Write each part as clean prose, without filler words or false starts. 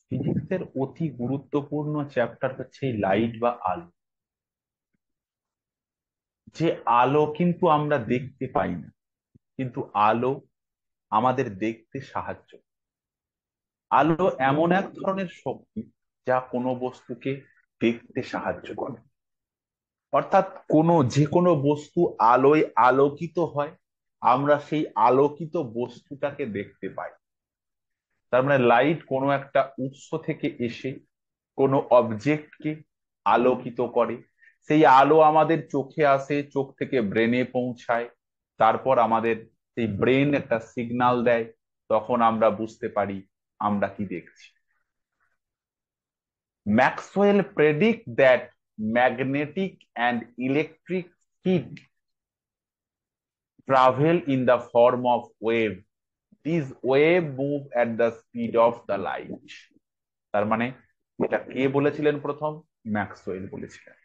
ফিজিক্সের অতি গুরুত্বপূর্ণ চ্যাপ্টার হচ্ছে এই লাইট বা আলো। যে আলো কিন্তু আমরা দেখতে পাই না, কিন্তু আলো আমাদের দেখতে সাহায্য। আলো এমন এক ধরনের শক্তি যা কোনো বস্তুকে দেখতে সাহায্য করে। অর্থাৎ যে কোনো বস্তু আলোয় আলোকিত হয়, আমরা সেই আলোকিত বস্তুটাকে দেখতে পাই। তার মানে লাইট কোনো একটা উৎস থেকে এসে কোনো অবজেক্টকে আলোকিত করে। সেই আলো আমাদের চোখে আসে, চোখ থেকে ব্রেনে পৌঁছায়, তারপর আমাদের সেই ব্রেন একটা সিগন্যাল দেয়, তখন আমরা বুঝতে পারি আমরা কি দেখছি। Maxwell predict that magnetic and electric heat travel in the form of wave. These wave move at the speed of the light. তার মানে এটা কে বলেছিলেন প্রথম? ম্যাক্সওয়েল বলেছিলেন।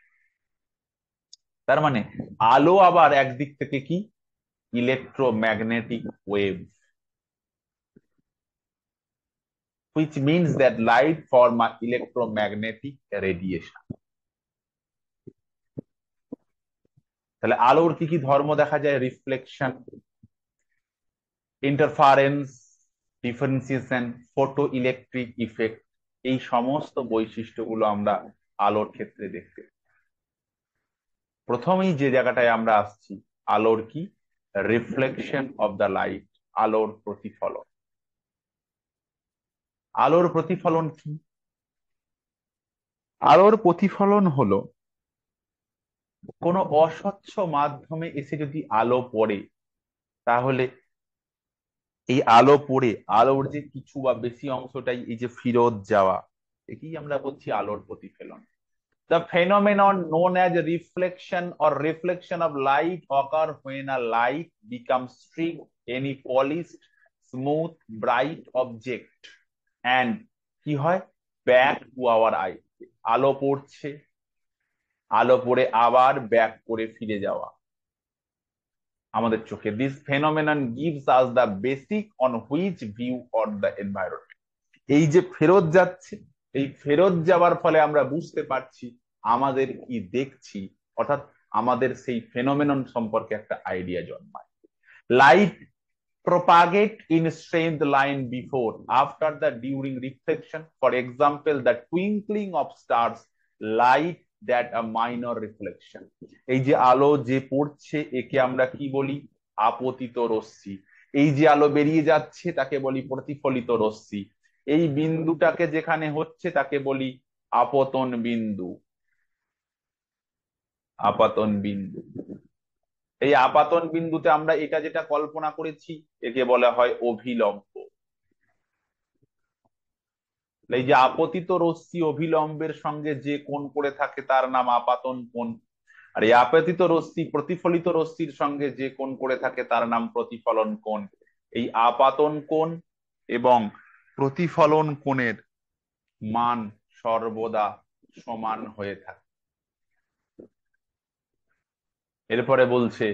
তার মানে আলো আবার একদিক থেকে কি? Electromagnetic wave, which means that light form a electromagnetic radiation. তাহলে আলোর কি কি ধর্ম দেখা যায়? Reflection, interference, differentiation, photo electric effect, এই সমস্ত বৈশিষ্ট্যগুলো আমরা আলোর ক্ষেত্রে দেখতে পাই। প্রথমেই যে জায়গাটায় আমরা আসছি, আলোর কি? রিফ্লেকশন অফ দ্য লাইট, আলোর প্রতিফলন। আলোর প্রতিফলন কি? আলোর প্রতিফলন হলো কোনো অস্বচ্ছ মাধ্যমে এসে যদি আলো পড়ে, তাহলে এই আলো পড়ে আলোর যে কিছু বা বেশি অংশটাই এই যে ফিরত যাওয়া, একেই আমরা বলছি আলোর প্রতিফলন। The phenomenon known as reflection or reflection of light occur when a light becomes streaked any polished, smooth, bright object and কি হয়? Back to our eye. আলো পড়ছে, আলো পড়ে আবার ব্যাক করে ফিরে যাওয়া আমাদের চোখে। This phenomenon gives us the basic on which view or the environment. এই যে ফেরত যাচ্ছে, এই ফেরত যাওয়ার ফলে আমরা বুঝতে পারছি আমাদের কি দেখছি, অর্থাৎ আমাদের সেই ফেনোমেনন সম্পর্কে একটা আইডিয়া জন্মায়। Light propagate in straight line before, after the during reflection. For example, the twinkling of stars light that a minor reflection. এই যে আলো যে পড়ছে একে আমরা কি বলি? আপতিত রশ্মি। এই যে আলো বেরিয়ে যাচ্ছে তাকে বলি প্রতিফলিত রশ্মি। এই বিন্দুটাকে যেখানে হচ্ছে তাকে বলি আপতন বিন্দু। আপাতন বিন্দু। এই আপাতন বিন্দুতে আমরা এটা যেটা কল্পনা করেছি, একে বলা হয় অভিলম্ব। এই যে আপতিত রশ্মি অভিলম্বের সঙ্গে যে কোণ করে থাকে তার নাম আপাতন কোণ। আর এই আপতিত রশ্মি প্রতিফলিত রশ্মির সঙ্গে যে কোণ করে থাকে তার নাম প্রতিফলন কোণ। এই আপাতন কোণ এবং প্রতিফলন কোণের মান সর্বদা সমান হয়ে থাকে। এরপরে বলছে,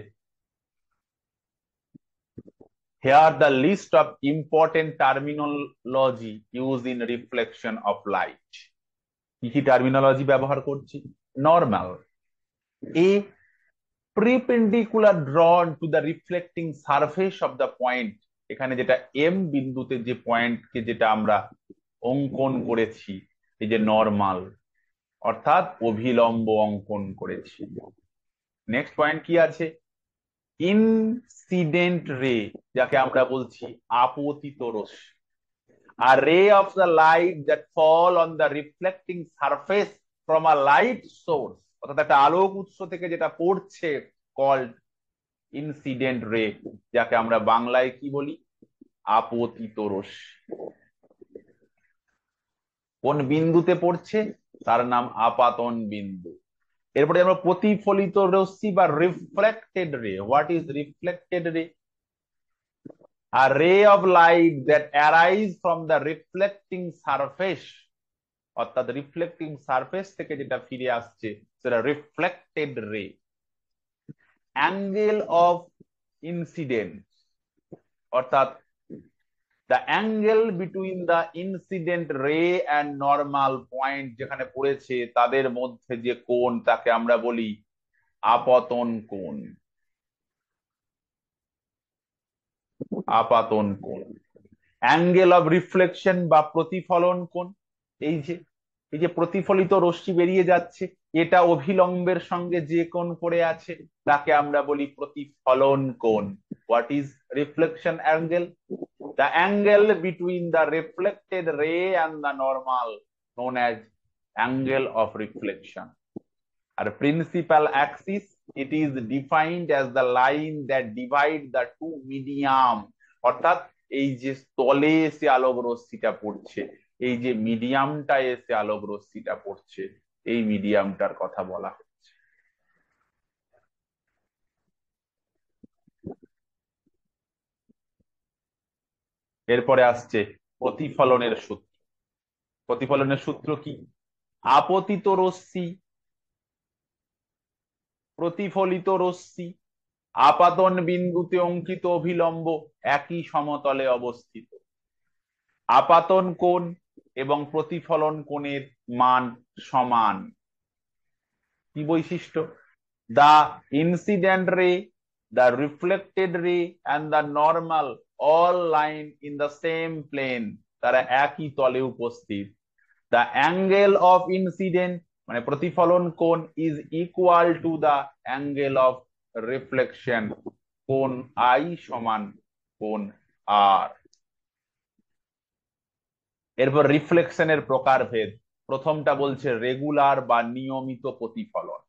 here the list of important terminology used in reflection of light. কি কি টার্মিনোলজি ব্যবহার করছি? Normal, A perpendicular drawn to the reflecting surface of the point, এখানে যেটা এম বিন্দুতে যে পয়েন্টকে যেটা আমরা অঙ্কন করেছি, এই যে নরমাল, অর্থাৎ অভিলম্ব অঙ্কন করেছি। নেক্সট পয়েন্ট কি আছে? ইনসিডেন্ট রে, যাকে আমরা বলছি আপতিত রশ্মি। A ray of the light that fall on the reflecting surface from a light source, অর্থাৎ একটা আলোক উৎস থেকে যেটা পড়ছে, called ইনসিডেন্ট রে, যাকে আমরা বাংলায় কি বলি? আপতিত রশ্মি। কোন বিন্দুতে পড়ছে তার নাম আপাতন বিন্দু। এরপরে আমরা প্রতিফলিত রশ্মি বা রিফ্লেক্টেড রে। হোয়াট ইজ রিফ্লেক্টেড রে? A ray of light that arise from the reflecting surface, অর্থাৎ রিফ্লেক্টিং সারফেস থেকে যেটা ফিরে আসছে সেটা রিফ্লেক্টেড রে। অ্যাঙ্গেল অফ ইনসিডেন্ট, অর্থাৎ the angle between the incident রে অ্যান্ড নর্মাল পয়েন্ট যেখানে পড়েছে তাদের মধ্যে যে কোণ তাকে আমরা বলি আপতন কোণ। আপতন কোণ। অ্যাঙ্গেল অফ রিফ্লেকশন বা প্রতিফলন কোণ, এই যে এই যে প্রতিফলিত রশ্মি বেরিয়ে যাচ্ছে, এটা অভিলম্বের সঙ্গে যে কোণ পড়ে আছে তাকে আমরা বলি প্রতিফলন কোণ। What is reflection angle? The angle between the reflected ray and the normal known as angle of reflection. Our principal axis, it is defined as the line that divide the two medium. অর্থাৎ এই যে তলে এসে আলোক রশ্মিটা পড়ছে, এই যে মিডিয়ামটা এসে আলোক রশ্মিটা পড়ছে, এই মিডিয়ামটার কথা বলা হচ্ছে। এরপরে আসছে প্রতিফলনের সূত্র। প্রতিফলনের সূত্র কি? আপতিত রশ্মি, প্রতিফলিত রশ্মি, আপাতন বিন্দুতে অঙ্কিত অভিলম্ব একই সমতলে অবস্থিত। আপাতন কোণ এবং প্রতিফলন কোণের মান সমান। কি বৈশিষ্ট্য? The incident ray, the reflected ray and the normal all line in the same plane, তারা একই তলে উপস্থিত। দ্য অ্যাঙ্গেল অফ ইনসিডেন্ট মানে প্রতিফলন কোণ is equal to the angle of reflection, কোণ আই সমান কোণ আর। এরপর রিফ্লেকশনের প্রকারভেদ। প্রথমটা বলছে রেগুলার বা নিয়মিত প্রতিফলন।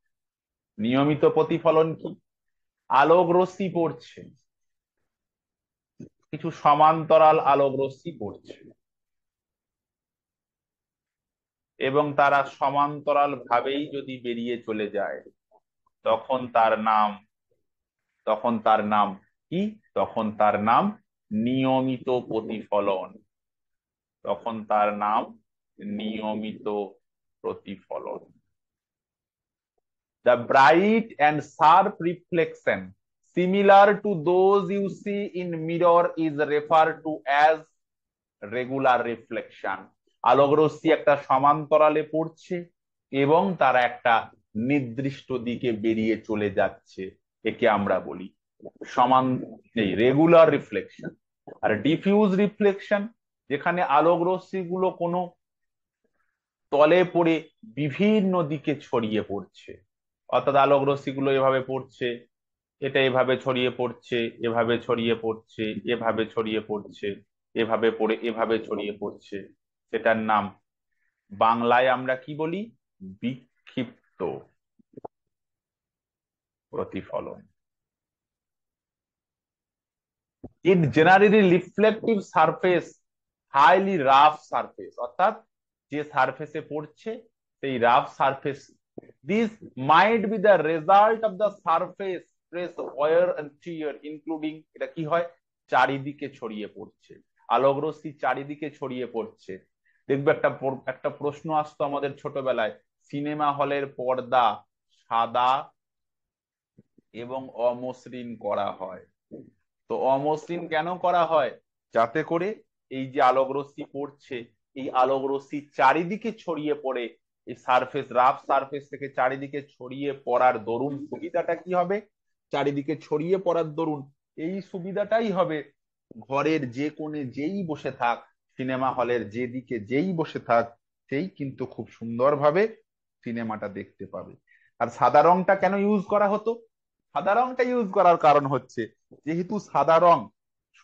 নিয়মিত প্রতিফলন কি? আলোক রশ্মি পড়ছে, কিছু সমান্তরাল আলোক রশ্মি পড়ছে এবং তারা সমান্তরাল ভাবেই যদি বেরিয়ে চলে যায় তখন তার নাম, তখন তার নাম কি? তখন তার নাম নিয়মিত প্রতিফলন। তখন তার নাম নিয়মিত প্রতিফলন। The bright and sharp reflection similar to those you see in mirror is referred to as regular reflection. আলোক রশ্মি একটা সমান্তরালে পড়ছে এবং তারা একটা নির্দিষ্ট দিকে বেরিয়ে চলে যাচ্ছে, একে আমরা বলি সমান এই রেগুলার রিফ্লেকশন। আর ডিফিউজ রিফ্লেকশন, যেখানে আলোক রশ্মি গুলো কোনো তলে পড়ে বিভিন্ন দিকে ছড়িয়ে পড়ছে। অর্থাৎ আলোক রশ্মি গুলো এভাবে পড়ছে, এটা এভাবে ছড়িয়ে পড়ছে, এভাবে ছড়িয়ে পড়ছে, এভাবে ছড়িয়ে পড়ছে, এভাবে পড়ে এভাবে ছড়িয়ে পড়ছে, সেটার নাম বাংলায় আমরা কি বলি? বিক্ষিপ্ত প্রতিফলন। It generally reflective surface, highly rough surface, অর্থাৎ যে সারফেসে পড়ছে সেই rough surface. This might be the result of the surface stress wear and tear including, এটা কি হয়? চারিদিকে ছড়িয়ে পড়ছে, আলোক রশ্মি চারিদিকে ছড়িয়ে পড়ছে। দেখবে একটা একটা প্রশ্ন আসতো আমাদের ছোটবেলায়, সিনেমা হলের পর্দা সাদা এবং অমসৃণ করা হয়। তো অমসৃণ কেন করা হয়? যাতে করে এই যে আলোক রশ্মি পড়ছে, এই আলোক রশ্মি চারিদিকে ছড়িয়ে পড়ে, এই সারফেস রাফ সারফেস থেকে চারিদিকে ছড়িয়ে পড়ার দরুন সুবিধাটা কি হবে? চারিদিকে ছড়িয়ে পড়ার দরুন এই সুবিধাটাই হবে ঘরের যে কোণে যেই বসে থাক, সিনেমা হলের যেদিকে যেই বসে থাক, সেই কিন্তু খুব সুন্দরভাবে সিনেমাটা দেখতে পাবে। আর সাদা রংটা কেন ইউজ করা হতো? সাদা রংটা ইউজ করার কারণ হচ্ছে যেহেতু সাদা রং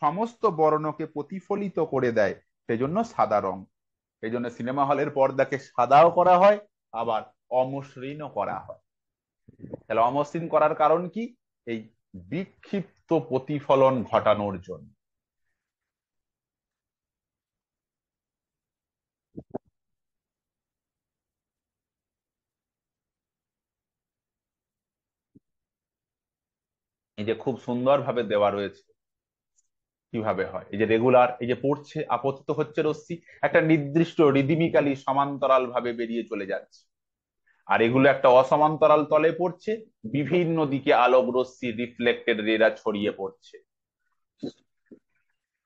সমস্ত বর্ণকে প্রতিফলিত করে দেয়, সেজন্য সাদা রং। এই জন্য সিনেমা হলের পর্দাকে সাদাও করা হয়, আবার অমসৃণও করা হয়। তাহলে অমসৃণ করার কারণ কি? এই বিক্ষিপ্ত প্রতিফলন ঘটানোর জন্য। এই যে খুব সুন্দর ভাবে দেওয়া রয়েছে কিভাবে হয়। এই যে রেগুলার, এই যে পড়ছে আপতিত হচ্ছে রশ্মি, একটা নির্দিষ্ট রিদিমিক্যালি সমান্তরাল ভাবে বেরিয়ে চলে যাচ্ছে। আর এগুলো একটা অসমান্তরাল তলে পড়ছে, বিভিন্ন দিকে আলোক রশ্মি রিফ্লেক্টেড রেরা ছড়িয়ে পড়ছে,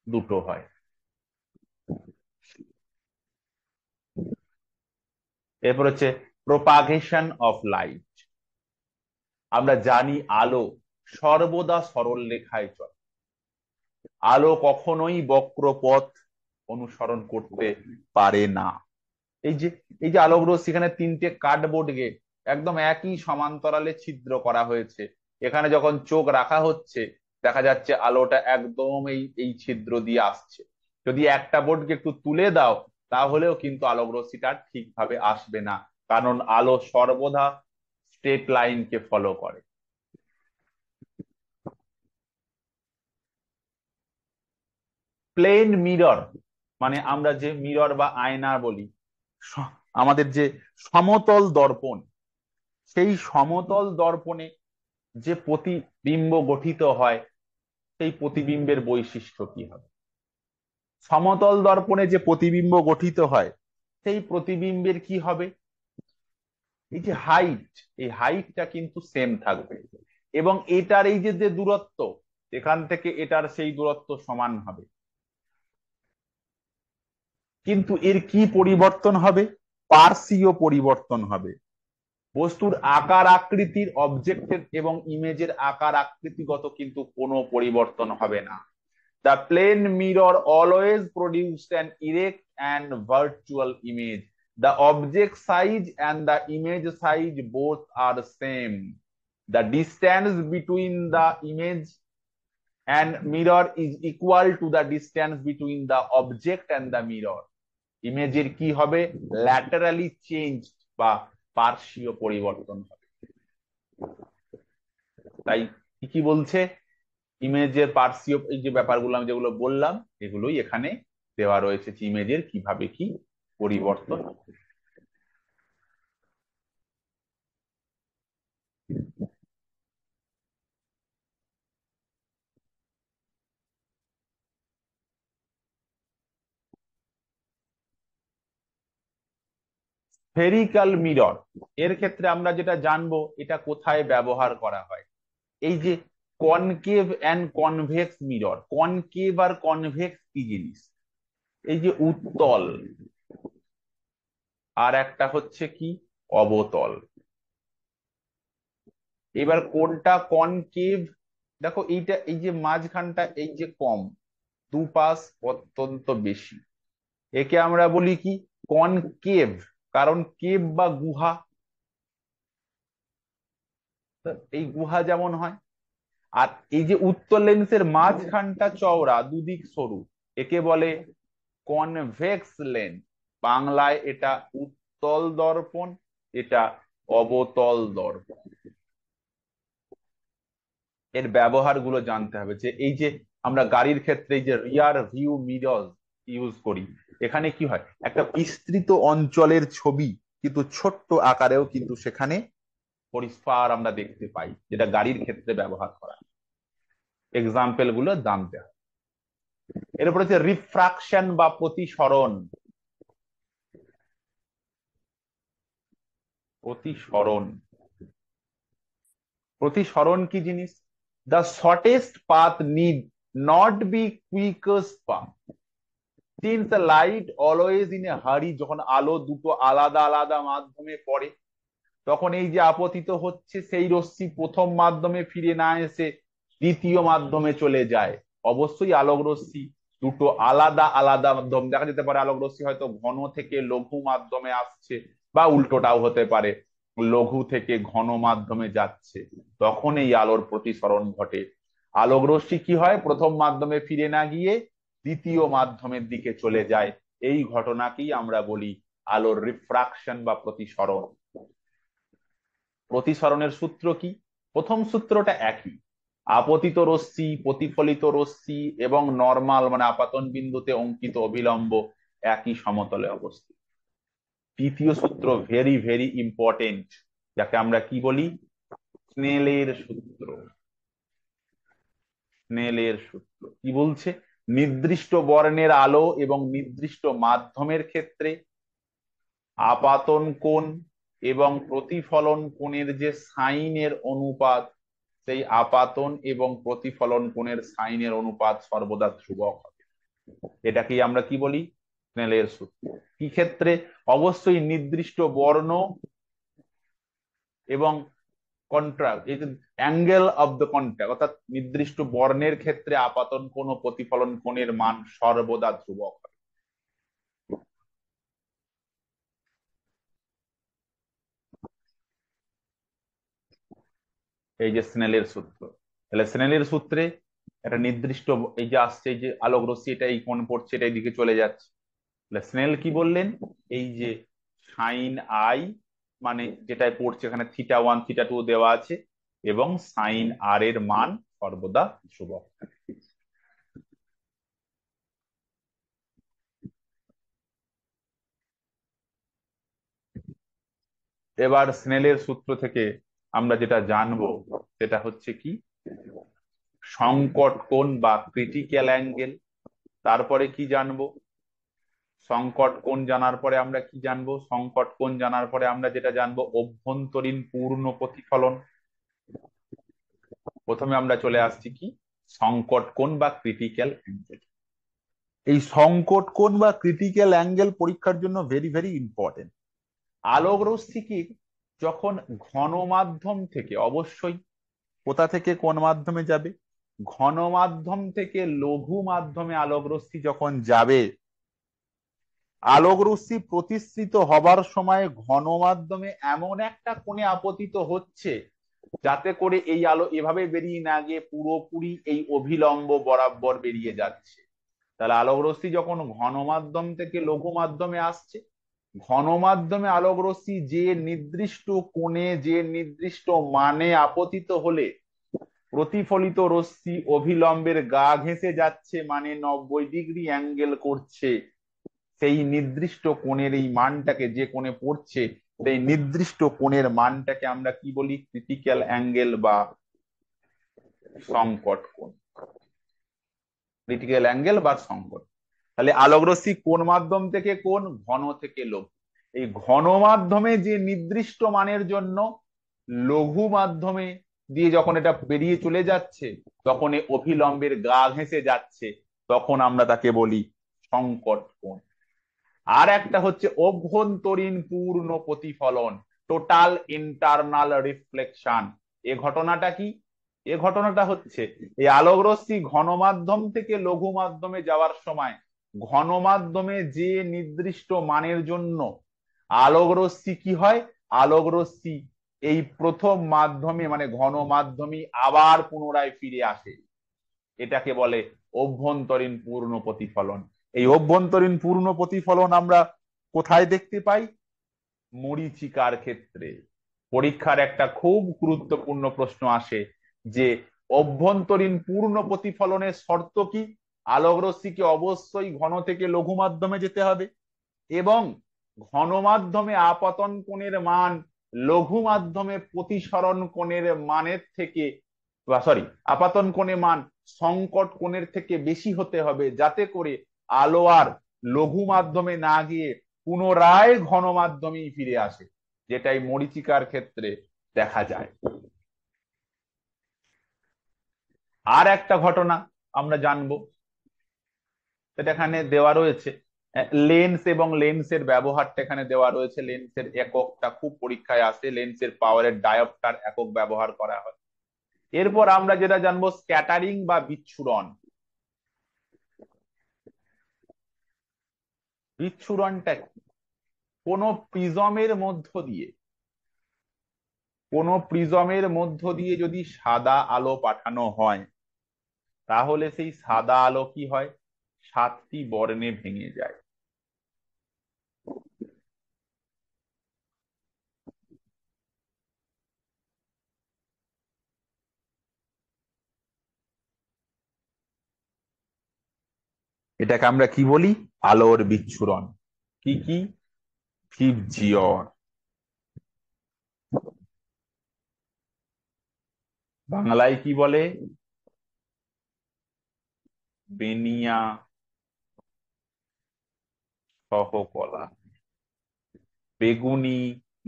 দুটো হয়। এরপর হচ্ছে প্রপাগেশন অফ লাইট। আমরা জানি আলো সর্বদা সরল রেখায় চলে, আলো কখনোই বক্রপথ অনুসরণ করতে পারে না। এই যে এই যে আলোক রশ্মি, এখানে তিনটে কার্ডবোর্ড গেট একদম একই সমান্তরালে ছিদ্র করা হয়েছে। এখানে যখন চোখ রাখা হচ্ছে দেখা যাচ্ছে আলোটা একদম এই এই ছিদ্র দিয়ে আসছে। যদি একটা বোর্ডকে একটু তুলে দাও তাহলেও কিন্তু আলোক রশ্মিটা ঠিকভাবে আসবে না, কারণ আলো সর্বদা স্ট্রেট লাইনকে ফলো করে। প্লেন মিরর মানে আমরা যে মিরর বা আয়না বলি, আমাদের যে সমতল দর্পণ, সেই সমতল দর্পণে যে প্রতিবিম্ব গঠিত হয় সেই প্রতিবিম্বের বৈশিষ্ট্য কি হবে? সমতল দর্পণে যে প্রতিবিম্ব গঠিত হয় সেই প্রতিবিম্বের কি হবে? এই যে হাইট, এই হাইটটা কিন্তু সেম থাকবে, এবং এটার এই যে যে দূরত্ব, এখান থেকে এটার সেই দূরত্ব সমান হবে। কিন্তু এর কি পরিবর্তন হবে? পার্শ্বীয় পরিবর্তন হবে। বস্তুর আকার আকৃতির, অবজেক্টের এবং ইমেজের আকার আকৃতিগত কিন্তু কোনো পরিবর্তন হবে না। The plane mirror always produced an erect and virtual image. The object size and the image size both are same. The distance between the image and mirror is equal to the distance between the object and the mirror. ইমেজের কি হবে? Laterally change বা পার্শ্বীয় পরিবর্তন হবে। তাই কি কি বলছে? ইমেজের পার্শ্বীয় এই যে ব্যাপারগুলো আমি যেগুলো বললাম এগুলোই এখানে দেওয়া রয়েছে, ইমেজের কিভাবে কি পরিবর্তন। স্ফেরিক্যাল মিরর এর ক্ষেত্রে আমরা যেটা জানবো এটা কোথায় ব্যবহার করা হয়, এই যে concave and convex mirror. Concave আর কনভেক্স কি জিনিস? এই যে উত্তল, আর একটা হচ্ছে কি অবতল। এবার কোনটা কনকেভ? দেখো এইটা, এই যে মাঝখানটা এই যে কম, দুপাশ অত্যন্ত বেশি, একে আমরা বলি কি কনকেভ। কারণ কেভ বা গুহা, এই গুহা যেমন হয়। আর এই যে উত্তল লেন্সের মাঝখানটা চওড়া, দুদিক সরু, একে বলে কনভেক্স লেন্স। বাংলায় এটা উত্তল দর্পণ, এটা অবতল দর্পণ। এর ব্যবহার গুলো জানতে হবে, যে এই যে আমরা গাড়ির ক্ষেত্রে এই যে রিয়ার ভিউ মিরর ইউজ করি, এখানে কি হয়, একটা বিস্তৃত অঞ্চলের ছবি কিন্তু ছোট্ট আকারেও কিন্তু সেখানে পরিষ্কার আমরা দেখতে পাই, যেটা গাড়ির ক্ষেত্রে ব্যবহার করা। এক্সাম্পল গুলো জানতে হবে। এরপরে হচ্ছে রিফ্রাকশন বা প্রতিসরণ। প্রতিসরণ, প্রতিসরণ কি জিনিস? The shortest path need not be quickest path since the light always in a hurry. যখন আলো দুটো আলাদা আলাদা মাধ্যমে পড়ে তখন এই যে আপতিত হচ্ছে সেই রশ্মি প্রথম মাধ্যমে ফিরে না এসে দ্বিতীয় মাধ্যমে চলে যায়। অবশ্যই আলোক রশ্মি দুটো আলাদা আলাদা মাধ্যম, দেখা যেতে পারে আলোক রশ্মি হয়তো ঘন থেকে লঘু মাধ্যমে আসছে, বা উল্টোটাও হতে পারে, লঘু থেকে ঘন মাধ্যমে যাচ্ছে, তখন এই আলোর প্রতিসরণ ঘটে। আলোক রশ্মি কি হয়, প্রথম মাধ্যমে ফিরে না গিয়ে দ্বিতীয় মাধ্যমের দিকে চলে যায়। এই ঘটনাকেই আমরা বলি আলোর রিফ্রাকশন বা প্রতিসরণ। প্রতিসরণের সূত্র কি? প্রথম সূত্রটা একই, আপতিত রশ্মি, প্রতিফলিত রশ্মি এবং নর্মাল মানে আপাতন বিন্দুতে অঙ্কিত অভিলম্ব একই সমতলে অবস্থিত। তৃতীয় সূত্র ভেরি ভেরি ইম্পর্টেন্ট, যাকে আমরা কি বলি, স্নেলের সূত্র। স্নেলের সূত্র কি বলছে? নির্দিষ্ট বর্ণের আলো এবং নির্দিষ্ট মাধ্যমের ক্ষেত্রে আপাতন কোণ এবং প্রতিফলন কোণের যে সাইনের অনুপাত, সেই আপাতন এবং প্রতিফলন কোণের সাইনের অনুপাত সর্বদা ধ্রুবক হবে। এটাকেই আমরা কি বলি? স্নেলের সূত্র। কি ক্ষেত্রে? অবশ্যই নির্দিষ্ট বর্ণ এবং কন্ট্রাস্ট, এই যে অ্যাঙ্গেল অফ দ্য কন্ট্রাস্ট, অর্থাৎ নির্দিষ্ট বর্ণের ক্ষেত্রে আপাতন কোণ ও প্রতিফলন কোণের মান সর্বদা ধ্রুবক হয়। এই যে স্নেলের সূত্র, তাহলে স্নেলের সূত্রে একটা নির্দিষ্ট, এই যে আসছে, এই যে আলোক রশ্মি এটা এই কোণ পড়ছে, এটা এইদিকে চলে যাচ্ছে, তাহলে স্নেল কি বললেন? এই যে সাইন আই, মানে যেটাই পড়ছে এখানে θ1 θ2 দেওয়া আছে, এবং সাইন আর এর মান সর্বদা ধ্রুবক। এবার স্নেলের সূত্র থেকে আমরা যেটা জানবো সেটা হচ্ছে কি, সংকট কোণ বা ক্রিটিক্যাল অ্যাঙ্গেল। তারপরে কি জানবো? সংকট কোণ জানার পরে আমরা কি জানবো? সংকট কোণ জানার পরে আমরা যেটা জানবো, অভ্যন্তরীণ পূর্ণ প্রতিফলন। প্রথমে আমরা চলে আসছি কি, সংকট কোণ বা ক্রিটিক্যাল অ্যাঙ্গেল। এই সংকট কোণ বা ক্রিটিক্যাল অ্যাঙ্গেল পরীক্ষার জন্য ভেরি ভেরি ইম্পর্টেন্ট। আলোক রশ্মিকে যখন ঘন মাধ্যম থেকে, অবশ্যই কোথা থেকে কোন মাধ্যমে যাবে? ঘন মাধ্যম থেকে লঘু মাধ্যমে আলোক রশ্মি যখন যাবে, আলোক রশ্মি প্রতিসৃত হবার সময় ঘন মাধ্যমে এমন একটা কোণে আপতিত হচ্ছে যাতে করে এই আলো এভাবে বেরিয়ে না গিয়ে পুরোপুরি এই অভিলম্ব বরাবর বেরিয়ে যাচ্ছে। তাহলে আলোক রশ্মি যখন ঘন মাধ্যম থেকে লঘু মাধ্যমে আসছে, ঘন মাধ্যমে আলোক রশ্মি যে নির্দিষ্ট কোণে, যে নির্দিষ্ট মানে আপতিত হলে প্রতিফলিত রশ্মি অভিলম্বের গা ঘেঁষে যাচ্ছে, মানে 90 ডিগ্রি অ্যাঙ্গেল করছে, সেই নির্দিষ্ট কোণের এই মানটাকে, যে কোণে পড়ছে সেই নির্দিষ্ট কোণের মানটাকে আমরা কি বলি? ক্রিটিক্যাল অ্যাঙ্গেল বা সংকট কোণ। ক্রিটিক্যাল অ্যাঙ্গেল বা সংকট। তাহলে আলোক রশ্মি কোন মাধ্যম থেকে কোন? ঘন থেকে লঘু। এই ঘন মাধ্যমে যে নির্দিষ্ট মানের জন্য লঘু মাধ্যমে দিয়ে যখন এটা বেরিয়ে চলে যাচ্ছে, তখন এই অভিলম্বের গা ঘেঁষে যাচ্ছে, তখন আমরা তাকে বলি সংকট কোণ। আর একটা হচ্ছে অভ্যন্তরীণ পূর্ণ প্রতিফলন, টোটাল ইন্টারনাল রিফ্লেকশন। এ ঘটনাটা কি? এ ঘটনাটা হচ্ছে এই আলোক রশ্মি ঘন মাধ্যম থেকে লঘু মাধ্যমে যাওয়ার সময় ঘন মাধ্যমে যে নির্দিষ্ট মানের জন্য আলোক রশ্মি কি হয়, আলোক রশ্মি এই প্রথম মাধ্যমে মানে ঘন মাধ্যমে আবার পুনরায় ফিরে আসে, এটাকে বলে অভ্যন্তরীণ পূর্ণ প্রতিফলন। এই অভ্যন্তরীণ পূর্ণ প্রতিফলন আমরা কোথায় দেখতে পাই? মরীচিকার ক্ষেত্রে। পরীক্ষার একটা খুব গুরুত্বপূর্ণ প্রশ্ন আসে যে অভ্যন্তরীণ পূর্ণ প্রতিফলনের শর্ত কি? আলোক রশ্মিকে অবশ্যই ঘন থেকে লঘু মাধ্যমে যেতে হবে, এবং ঘন মাধ্যমে আপতন কোণের মান লঘু মাধ্যমে প্রতিসরণ কোণের মানের থেকে, সরি, আপাতন কোণের মান সংকট কোণের থেকে বেশি হতে হবে, যাতে করে আলো আর লঘু মাধ্যমে না গিয়ে পুনরায় ঘন মাধ্যমেই ফিরে আসে, যেটাই মরীচিকার ক্ষেত্রে দেখা যায়। আর একটা ঘটনা আমরা জানবো, সেটা এখানে দেওয়া রয়েছে, লেন্স এবং লেন্সের ব্যবহারটা এখানে দেওয়া রয়েছে। লেন্সের এককটা খুব পরীক্ষায় আসে, লেন্সের পাওয়ারের ডায়োপ্টার একক ব্যবহার করা হয়। এরপর আমরা যেটা জানবো, স্ক্যাটারিং বা বিচ্ছুরণ। বিচ্ছুরণটা কোন প্রিজমের মধ্য দিয়ে, কোন প্রিজমের মধ্য দিয়ে যদি সাদা আলো পাঠানো হয়, তাহলে সেই সাদা আলো কি হয়? 7টি বর্ণে ভেঙে যায়। এটাকে আমরা কি বলি? আলোর বিচ্ছুরণ। কি কি? ফিবজিয়র, বাংলায় কি বলে? বেনিয়া সহকলা। বেগুনি,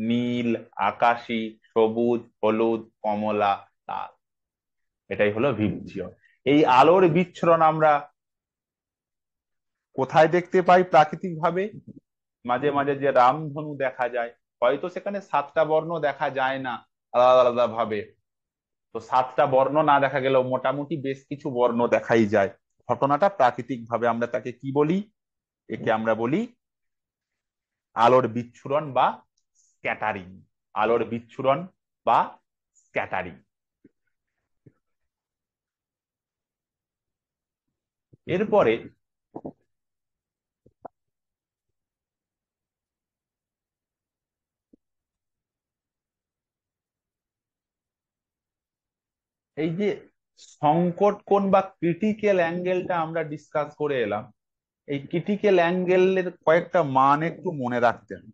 নীল, আকাশী, সবুজ, হলুদ, কমলা, লাল, এটাই হলো ভিবজিয়র। এই আলোর বিচ্ছুরণ আমরা কোথায় দেখতে পাই প্রাকৃতিক ভাবে? মাঝে মাঝে যে রামধনু দেখা যায়, হয়তো সেখানে 7টা বর্ণ দেখা যায় না আলাদা আলাদা ভাবে, তো 7টা বর্ণ না দেখা গেলেও মোটামুটি বেশ কিছু বর্ণ দেখাই যায়। ঘটনাটা প্রাকৃতিক ভাবে, আমরা তাকে কি বলি? একে আমরা বলি আলোর বিচ্ছুরণ বা স্ক্যাটারিং। আলোর বিচ্ছুরণ বা স্ক্যাটারিং। এরপরে এই যে সংকট কোণ বা ক্রিটিক্যাল অ্যাঙ্গেলটা আমরা ডিসকাস করে এলাম, এই ক্রিটিক্যাল অ্যাঙ্গেলের কয়েকটা মান একটু মনে রাখতে হবে।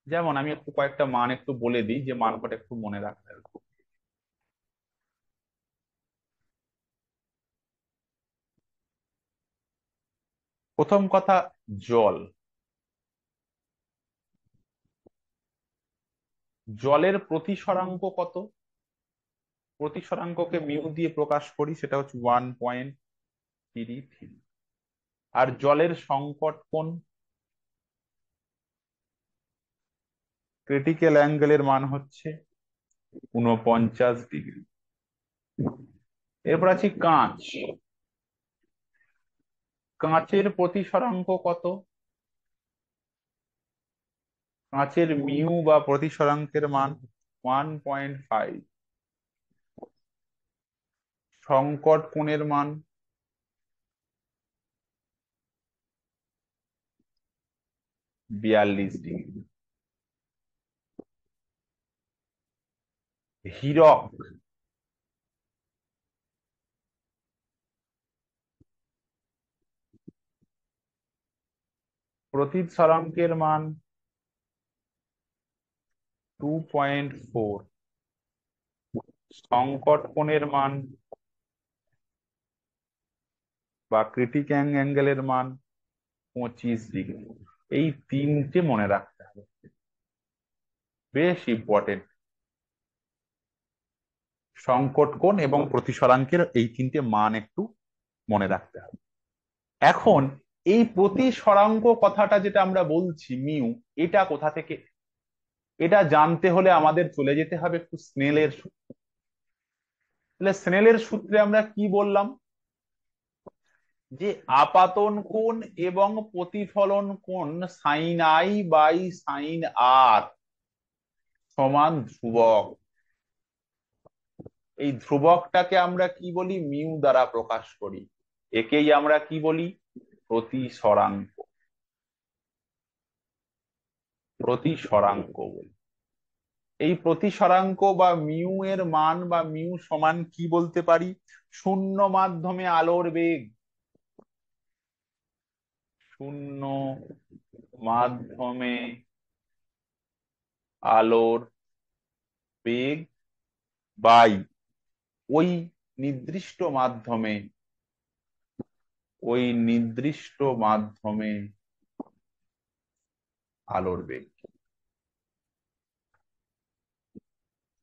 যেমন আমি একটু কয়েকটা মান একটু বলে দিই, যে মান কটা একটু মনে রাখতে হবে। প্রথম কথা, জল। জলের প্রতিসরাঙ্ক কত? প্রতিসরাঙ্ককে মিউ দিয়ে প্রকাশ করি, সেটা হচ্ছে 1.33। আর জলের সংকট কোণ, ক্রিটিক্যাল অ্যাঙ্গেলের মান হচ্ছে 49 ডিগ্রি। এরপর আছে কাঁচ। কাঁচের প্রতিসরাঙ্ক কত? কাঁচের মিউ বা প্রতিসরাঙ্কের মান 1.5। সংকট কোণের মান 42 ডিগ্রি। হীরক। প্রতিসরাঙ্কের মান 2.4। সংকট কোণের মান বা ক্রিটিক্যাল অ্যাঙ্গেলের মান 25 ডিগ্রি। এই তিনটে মনে রাখতে হবে, বেশ ইম্পর্টেন্ট। সংকট কোণ এবং প্রতিসরাঙ্কের এই তিনটে মান একটু মনে রাখতে হবে। এখন এই প্রতিসরাঙ্ক কথাটা যেটা আমরা বলছি মিউ, এটা কোথা থেকে? এটা জানতে হলে আমাদের চলে যেতে হবে একটু স্নেলের সূত্র। তাহলে স্নেলের সূত্রে আমরা কি বললাম? যে আপাতন কোণ এবং প্রতিফলন কোণ সাইন আই বাই সাইন আর সমান ধ্রুবক। এই ধ্রুবকটাকে আমরা কি বলি? মিউ দ্বারা প্রকাশ করি। একেই আমরা কি বলি? প্রতিসরাঙ্ক। প্রতিসরাঙ্ক বলি। এই প্রতিসরাঙ্ক বা মিউ এর মান বা মিউ সমান কি বলতে পারি? শূন্য মাধ্যমে আলোর বেগ। শূন্য মাধ্যমে আলোর বেগ বাই ওই নির্দিষ্ট মাধ্যমে, ওই নির্দিষ্ট মাধ্যমে আলোর বেগ।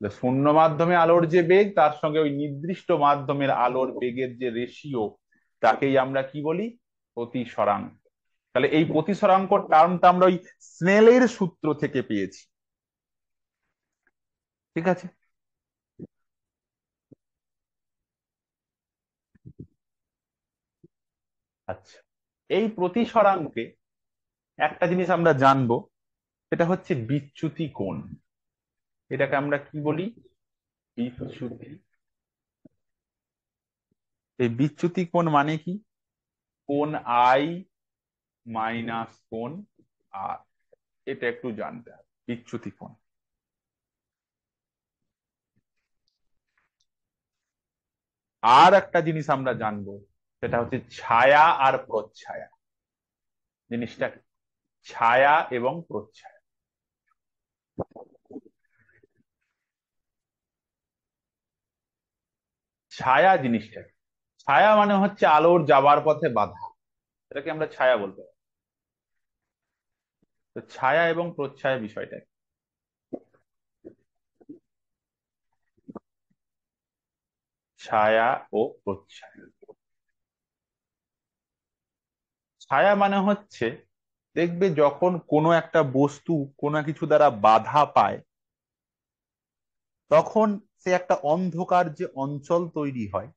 শূন্য মাধ্যমে আলোর যে বেগ, তার সঙ্গে ওই নির্দিষ্ট মাধ্যমের আলোর বেগের যে রেশিও, তাকেই আমরা কি বলি? প্রতিসরাঙ্ক। তাহলে এই প্রতিসরাঙ্ক টার্মটা আমরা ওই স্নেলের সূত্র থেকে পেয়েছি। ঠিক আছে। আচ্ছা, এই প্রতিসরাঙ্কে একটা জিনিস আমরা জানবো, সেটা হচ্ছে বিচ্যুতি কোণ। এটাকে আমরা কি বলি? বিচ্যুতি। এই বিচ্যুতি কোণ মানে কি? কোণ আই মাইনাস কোণ আর, এটা একটু জানতে হবে বিচ্যুতি কোণ। আর একটা জিনিস আমরা জানবো, সেটা হচ্ছে ছায়া আর প্রচ্ছায়া। জিনিসটা কি? ছায়া এবং প্রচ্ছায়া। ছায়া জিনিসটা কি? ছায়া মানে হচ্ছে আলোর যাবার পথে বাধা, এটাকে আমরা ছায়া বলতে পারি। তো ছায়া এবং প্রচ্ছায়া বিষয়টা কি? ছায়া ও প্রচ্ছায়া। ছায়া মানে হচ্ছে, দেখবে যখন কোনো একটা বস্তু কোনো কিছু দ্বারা বাধা পায়, তখন সে একটা অন্ধকার যে অঞ্চল তৈরি হয়,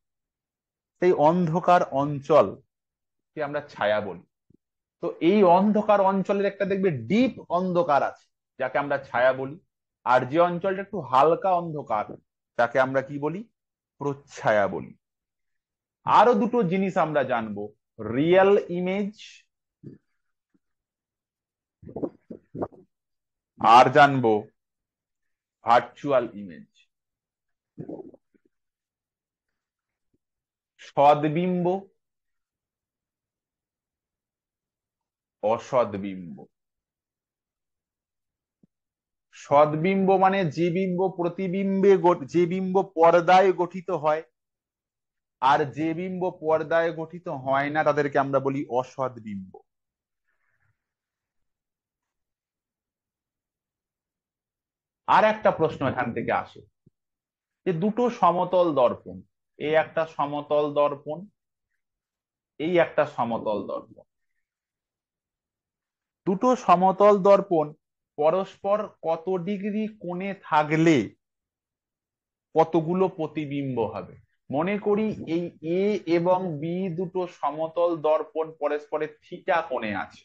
সেই অন্ধকার অঞ্চলকে আমরা ছায়া বলি। তো এই অন্ধকার অঞ্চলের একটা দেখবে ডিপ অন্ধকার আছে, যাকে আমরা ছায়া বলি। আর যে অঞ্চলটা একটু হালকা অন্ধকার, তাকে আমরা কি বলি? প্রচ্ছায়া বলি। আরো দুটো জিনিস আমরা জানবো, রিয়েল ইমেজ আর জানবো ভার্চুয়াল ইমেজ। সদ্বিম্ব, অসদ্বিম্ব। সদ্বিম্ব মানে যে বিম্ব প্রতিবিম্বে যে বিম্ব পর্দায় গঠিত হয়, আর যে বিম্ব পর্দায় গঠিত হয় না তাদেরকে আমরা বলি অসদ্বিম্ব। আর একটা প্রশ্ন এখান থেকে আসে, যে দুটো সমতল দর্পণ, এই একটা সমতল দর্পণ, এই একটা সমতল দর্পণ, দুটো সমতল দর্পণ পরস্পর কত ডিগ্রি কোণে থাকলে কতগুলো প্রতিবিম্ব হবে? মনে করি এই এ এবং বি দুটো সমতল দর্পণ পরস্পরের থিটা কোণে আছে।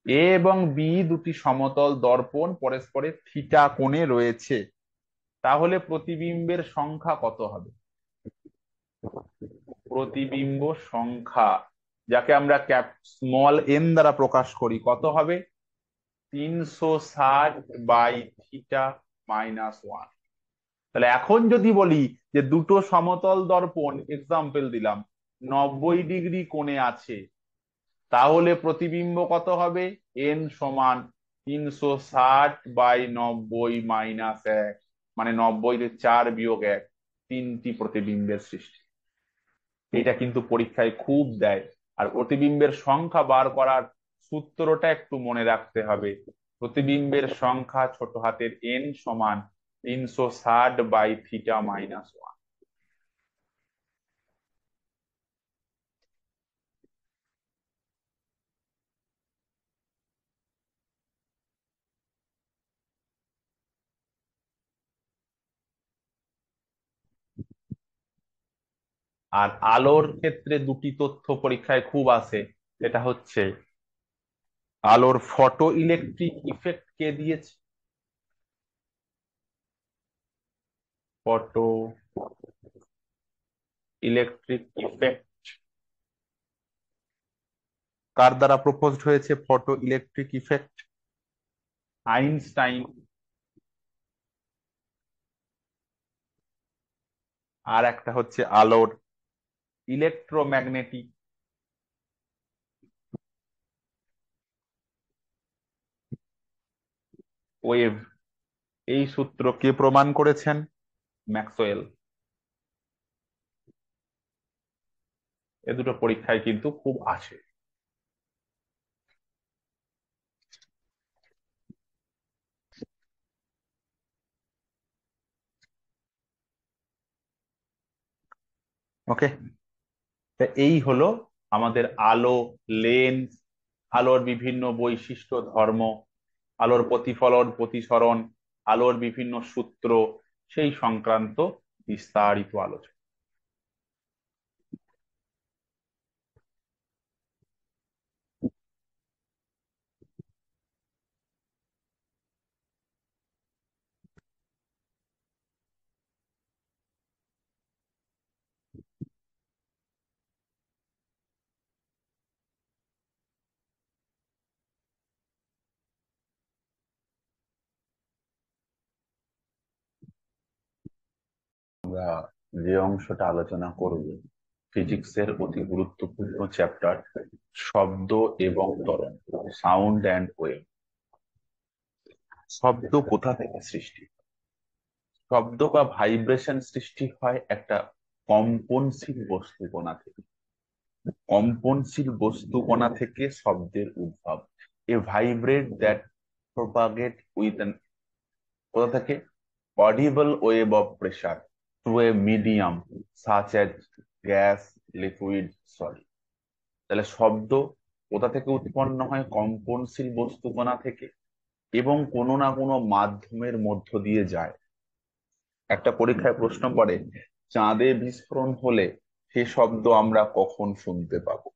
এ এবং বি দুটি সমতল দর্পণ পরস্পরের থিটা কোণে রয়েছে, তাহলে প্রতিবিম্বের সংখ্যা কত হবে? প্রতিবিম্ব সংখ্যা, যাকে আমরা স্মল এন দ্বারা প্রকাশ করি, কত হবে? 360 বাই থিটা মাইনাস ওয়ান। তাহলে এখন যদি বলি যে দুটো সমতল দর্পণ, এক্সাম্পল দিলাম, 90 ডিগ্রি কোণে আছে, তাহলে প্রতিবিম্ব কত হবে? এন সমান 360/90 - 1, মানে 90 তে 4 - 1, তিনটি প্রতিবিম্বের সৃষ্টি। এটা কিন্তু পরীক্ষায় খুব দেয়। আর প্রতিবিম্বের সংখ্যা বার করার সূত্রটা একটু মনে রাখতে হবে। প্রতিবিম্বের সংখ্যা ছোট হাতের এন সমান 360/θ - 1। আর আলোর ক্ষেত্রে দুটি তথ্য পরীক্ষায় খুব আসে, সেটা হচ্ছে আলোর ফটো ইলেকট্রিক ইফেক্ট কে দিয়েছে? ফটো ইলেকট্রিক ইফেক্ট কার দ্বারা প্রপোজড হয়েছে? Photoelectric effect Einstein. আর একটা হচ্ছে আলোর ইলেকট্রোম্যাগনেটিক ওয়েভ, এই সূত্র কে প্রমাণ করেছেন? ম্যাক্সওয়েল। এ দুটো পরীক্ষায় কিন্তু খুব আসে। ওকে, এই হলো আমাদের আলো, লেন্স, আলোর বিভিন্ন বৈশিষ্ট্য ধর্ম, আলোর প্রতিফলন প্রতিসরণ, আলোর বিভিন্ন সূত্র, সেই সংক্রান্ত বিস্তারিত আলোচনা। আমরা যে অংশটা আলোচনা করব, ফিজিক্সের অতি গুরুত্বপূর্ণ চ্যাপ্টার, শব্দ এবং ত্বরণ, সাউন্ড অ্যান্ড ওয়েভ। শব্দ কোথা থেকে সৃষ্টি? শব্দ বা ভাইব্রেশন সৃষ্টি হয় একটা কম্পনশীল বস্তু কণা থেকে। কম্পনশীল বস্তু কণা থেকে শব্দের উদ্ভব। A vibrate that propagate with an, কোথা থেকে? audible wave of pressure through a medium such as gas, liquid, solid. তাহলে শব্দ কোথা থেকে উৎপন্ন হয়? কম্পনশীল বস্তুকণা থেকে, এবং কোনো না কোনো মাধ্যমের মধ্য দিয়ে যায়। একটা পরীক্ষায় প্রশ্ন করে, চাঁদে বিস্ফোরণ হলে সে শব্দ আমরা কখন শুনতে পাবো?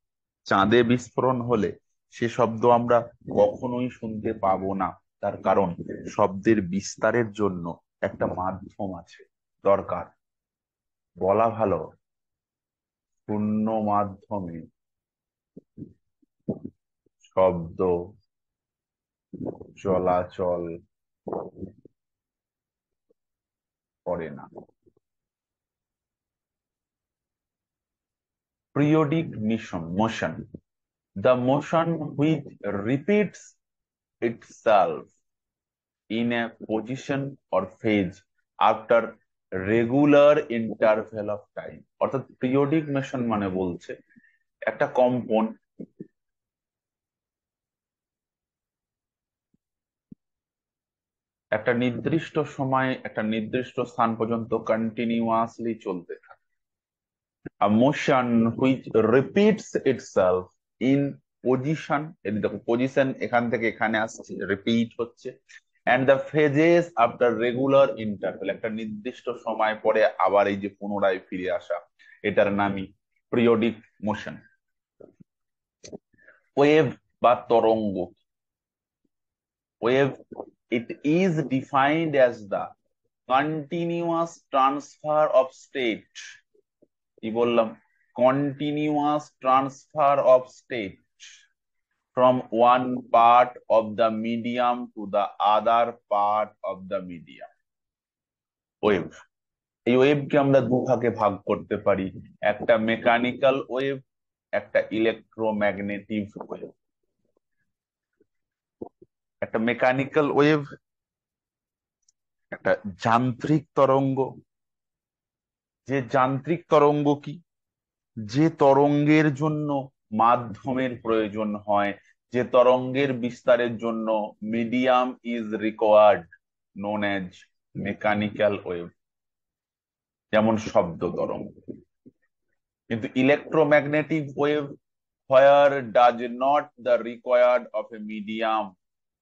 চাঁদে বিস্ফোরণ হলে সে শব্দ আমরা কখনোই শুনতে পাবো না। তার কারণ শব্দের বিস্তারের জন্য একটা মাধ্যম আছে দরকার। বলা ভালো, শূন্য মাধ্যমে শব্দ চলাচল করে না। Periodic motion, the motion which repeats itself in a position or phase after regular interval of time। অর্থাৎ পিরিয়ডিক মোশন মানে বলছে একটা কম্পন একটা নির্দিষ্ট সময় একটা নির্দিষ্ট স্থান পর্যন্ত কন্টিনিউয়াসলি চলতে থাকে। A motion which repeats itself in position, এই দেখো পজিশন এখান থেকে এখানে আসছে, রিপিট হচ্ছে, and the phases after regular interval, একটা নির্দিষ্ট সময় পরে আবার এই যে পুনরায় ফিরে আসা, এটার নামই পিরিয়ডিক মোশন। ওয়েভ বা তরঙ্গ, wave, it is defined as the continuous transfer of state, কি বললাম? Continuous transfer of state from one part of the medium to the other part of the medium। Wave, এই ওয়েভকে আমরা দুভাগে ভাগ করতে পারি, একটা মেকানিক্যাল ওয়েভ, একটা ইলেকট্রোম্যাগনেটিক ওয়েভ। একটা মেকানিক্যাল ওয়েভ একটা যান্ত্রিক তরঙ্গ। যে যান্ত্রিক তরঙ্গ কি? যে তরঙ্গের জন্য মাধ্যমের প্রয়োজন হয়, যে তরঙ্গের বিস্তারের জন্য medium is required, known as mechanical wave, যেমন শব্দ তরঙ্গ। কিন্তু electromagnetic wave, where does not the required of A medium,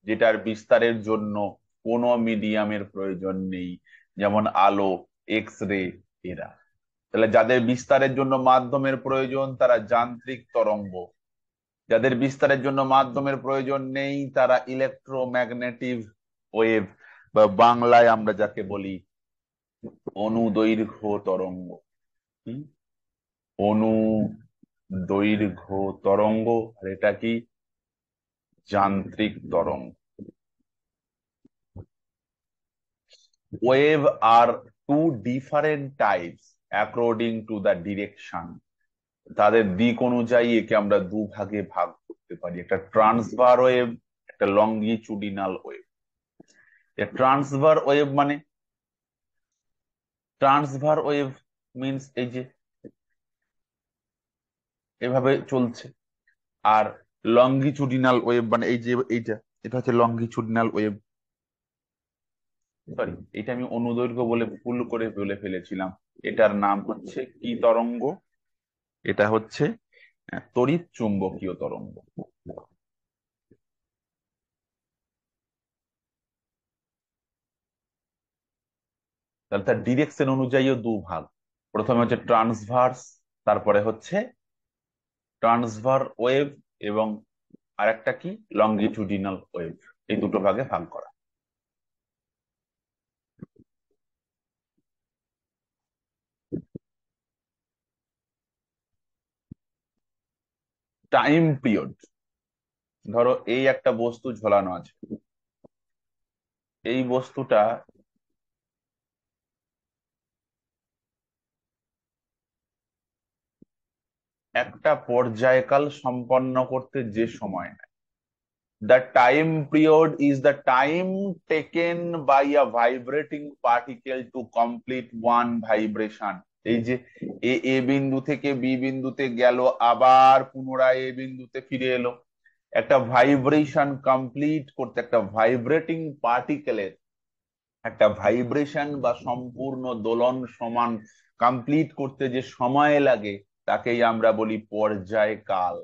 যেটার বিস্তারের জন্য কোনো মিডিয়ামের প্রয়োজন নেই, যেমন আলো, এক্স রে, এরা। তাহলে যাদের বিস্তারের জন্য মাধ্যমের প্রয়োজন তারা যান্ত্রিক তরঙ্গ, যাদের বিস্তারের জন্য মাধ্যমের প্রয়োজন নেই তারা ইলেকট্রোম্যাগনেটিক ওয়েভ, বা বাংলায় আমরা যাকে বলি অনুদৈর্ঘ্য তরঙ্গ। কি? অনুদৈর্ঘ্য তরঙ্গ। আর এটা কি? যান্ত্রিক তরঙ্গ। Wave are two different types according to the direction. তাদের দিক অনুযায়ী একে আমরা দুভাগে ভাগ করতে পারি, একটা ট্রান্সভার ওয়েভ, একটা লঙ্গিচুডিনাল ওয়েভ। ট্রান্সভার ওয়েভ মানে, ট্রান্সভার ওয়েভ মিনস এই যে এভাবে চলছে, আর লঙ্গিচুডিনাল ওয়েভ মানে এই যে এইটা, এটা হচ্ছে লঙ্গিচুডিনাল ওয়েভ। সরি, এটা আমি অনুদৈর্ঘ্য বলে ভুল করে বলে ফেলেছিলাম। এটার নাম হচ্ছে কি তরঙ্গ? এটা হচ্ছে তড়িৎ চুম্বকীয় তরঙ্গ। তাহলে তার ডিরেকশন অনুযায়ীও দুভাগ, প্রথমে হচ্ছে ট্রান্সভার্স, তারপরে হচ্ছে ট্রান্সভার ওয়েভ, এবং আরেকটা কি লঙ্গিচুডিনাল ওয়েভ। এই দুটো ভাগে ভাগ করা। টাইম পিরিয়ড, ধরো এই একটা বস্তু ঝোলানো আছে, এই বস্তুটা একটা পর্যায়কাল সম্পন্ন করতে যে সময় নেয়, the time period is the time taken by a vibrating particle to complete one vibration। এই যে এ বিন্দু থেকে বি বিন্দুতে গেল, আবার পুনরায় এ বিন্দুতে ফিরে এলো, একটা ভাইব্রেশন কমপ্লিট করতে, একটা ভাইব্রেটিং পার্টিকেলের একটা ভাইব্রেশন বা সম্পূর্ণ দোলন সমান কমপ্লিট করতে যে সময় লাগে তাকেই আমরা বলি পর্যায়কাল।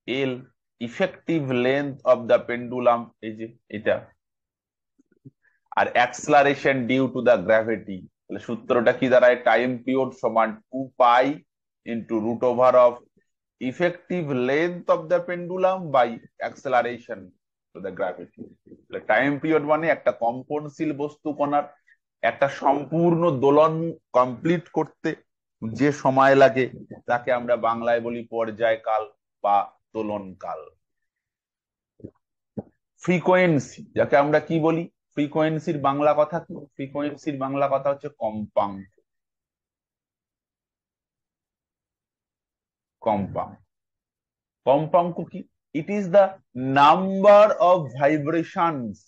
L effective length of the pendulum, এই যে এটা, আর acceleration due to the gravity. তাহলে সূত্রটা কি দাঁড়ায়? টাইম পিরিয়ড সমান 2 pi into root over of effective length of the pendulum by acceleration to the gravity. Time period মানে একটা কম্পনশীল বস্তু কণার একটা সম্পূর্ণ দোলন কমপ্লিট করতে যে সময় লাগে তাকে আমরা বাংলায় বলি পর্যায়কাল বা দোলনকাল। ফ্রিকোয়েন্সি যাকে আমরা কি বলি? ফ্রিকোয়েন্সির বাংলা কথা কি? ফ্রিকোয়েন্সির বাংলা কথা হচ্ছে কম্পাঙ্ক। কম্পাঙ্ক কম্পাঙ্ক কি? It is the number of vibrations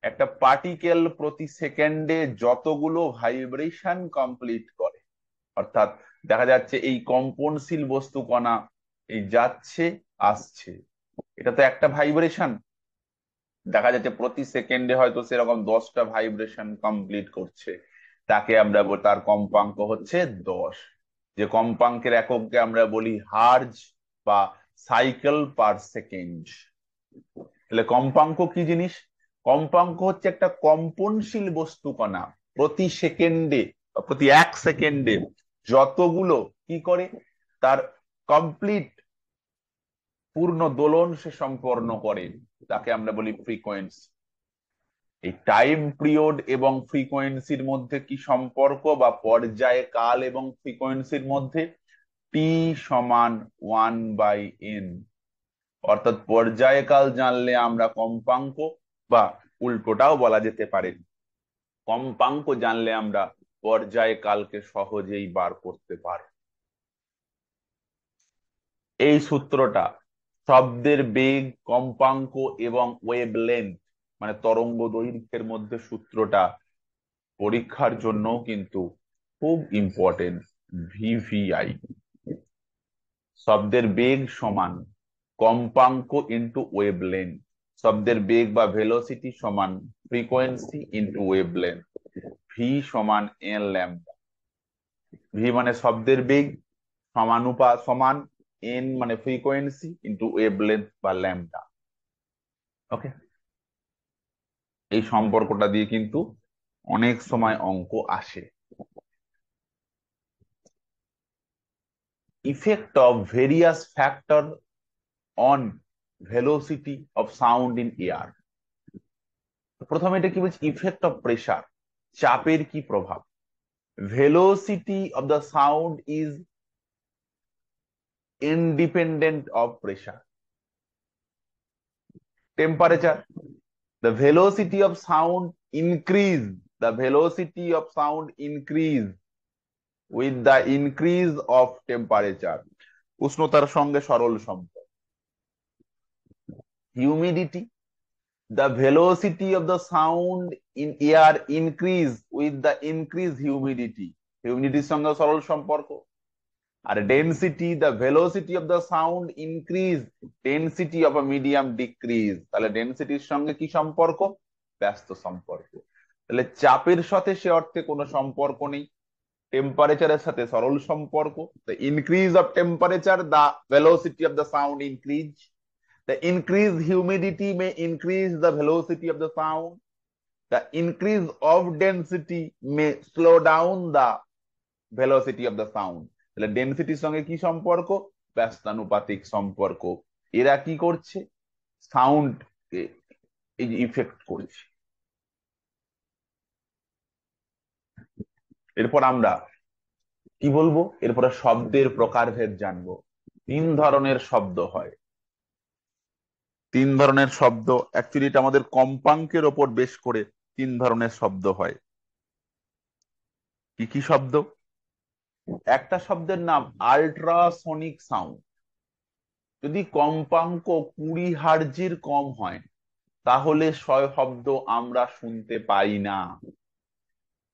একটা পার্টিকেল প্রতি সেকেন্ডে যতগুলো ভাইব্রেশন কমপ্লিট করে। অর্থাৎ দেখা যাচ্ছে এই কম্পনশীল বস্তু কণা এই যাচ্ছে আসছে, এটা তো একটা ভাইব্রেশন। দেখা যাচ্ছে প্রতি সেকেন্ডে হয়তো সেরকম 10টা ভাইব্রেশন কমপ্লিট করছে, তাকে আমরা তার কম্পাঙ্ক হচ্ছে 10। যে কম্পাঙ্কের একককে আমরা বলি হার্জ বা সাইকেল পার সেকেন্ড। তাহলে কম্পাঙ্ক কি জিনিস? কম্পাঙ্ক হচ্ছে একটা কম্পনশীল বস্তু কণা প্রতি সেকেন্ডে বা প্রতি 1 সেকেন্ডে যতগুলো কি করে তার কমপ্লিট পূর্ণ দোলন সে সম্পন্ন করে, তাকে আমরা বলি ফ্রিকোয়েন্সি। এই টাইম পিরিয়ড এবং ফ্রিকোয়েন্সির মধ্যে কি সম্পর্ক বা পর্যায় কাল এবং ফ্রিকোয়েন্সির মধ্যে? টি সমান 1/n। অর্থাৎ পর্যায়কাল জানলে আমরা কম্পাঙ্ক, বা উল্টোটাও বলা যেতে পারে, কম্পাঙ্ক জানলে আমরা পর্যায়কালকে সহজেই বার করতে পারি। এই সূত্রটা শব্দের বেগ, কম্পাঙ্ক এবং ওয়েভলেন্থ মানে তরঙ্গ দৈর্ঘ্যের মধ্যে সূত্রটা পরীক্ষার জন্য কিন্তু খুব ইম্পর্টেন্ট। ভিভিআই, শব্দের বেগ সমান কম্পাঙ্ক ইন্টু ওয়েভলেন্থ। শব্দের বেগ বা ভেলোসিটি সমান ফ্রিকোয়েন্সি ইন্টু ওয়েভলেন্থ। ভি সমান এন ল্যাম্ডা। ভি মানে শব্দের বেগ, সমান এন মানে ফ্রিকোয়েন্সি ইন্টু ওয়েভলেন্থ বা ল্যাম্ডা। ওকে, এই সম্পর্কটা দিয়ে কিন্তু অনেক সময় অঙ্ক আসে। Effect of various factor on velocity of sound in air. প্রথমে এটা কি বলছে? ইফেক্ট অফ প্রেসার, চাপের কি প্রভাব। Velocity of the sound is independent of pressure. Temperature, the velocity of sound increase, the velocity of sound increase with the increase of temperature, উষ্ণতার সঙ্গে সরল সম্পর্ক। Humidity, the velocity of the sound in air increase with the increased humidity, হিউমিডিটির সঙ্গে সরল সম্পর্ক। আর density, the velocity of the sound increase, density of a medium decrease, তাহলে ডেনসিটির সঙ্গে কি সম্পর্ক? ব্যস্ত সম্পর্ক। তাহলে চাপের সাথে সে অর্থে কোনো সম্পর্ক নেই, টেম্পারেচারের সাথে সরল সম্পর্ক। the increase of temperature, the velocity of the sound increase, the increased humidity may increase the velocity of the sound, the increase of density may slow down the velocity of the sound। তাহলে ডেনসিটির সঙ্গে কি সম্পর্ক? ব্যস্তানুপাতিক সম্পর্ক। এরা কি করছে? Sound effect করছে। এরপর আমরা কি বলবো? এরপরে শব্দের প্রকারভেদ জানবো। 3 ধরনের শব্দ হয়। 3 ধরনের শব্দ, অ্যাকচুয়ালি এটা আমাদের কম্পাঙ্কের ওপর বেশ করে 3 ধরনের শব্দ হয়। কি কি শব্দ? একটা শব্দের নাম আল্ট্রাসনিক সাউন্ড। যদি কম্পাঙ্ক 20 হার্জের কম হয় তাহলে শব্দ আমরা শুনতে পাই না,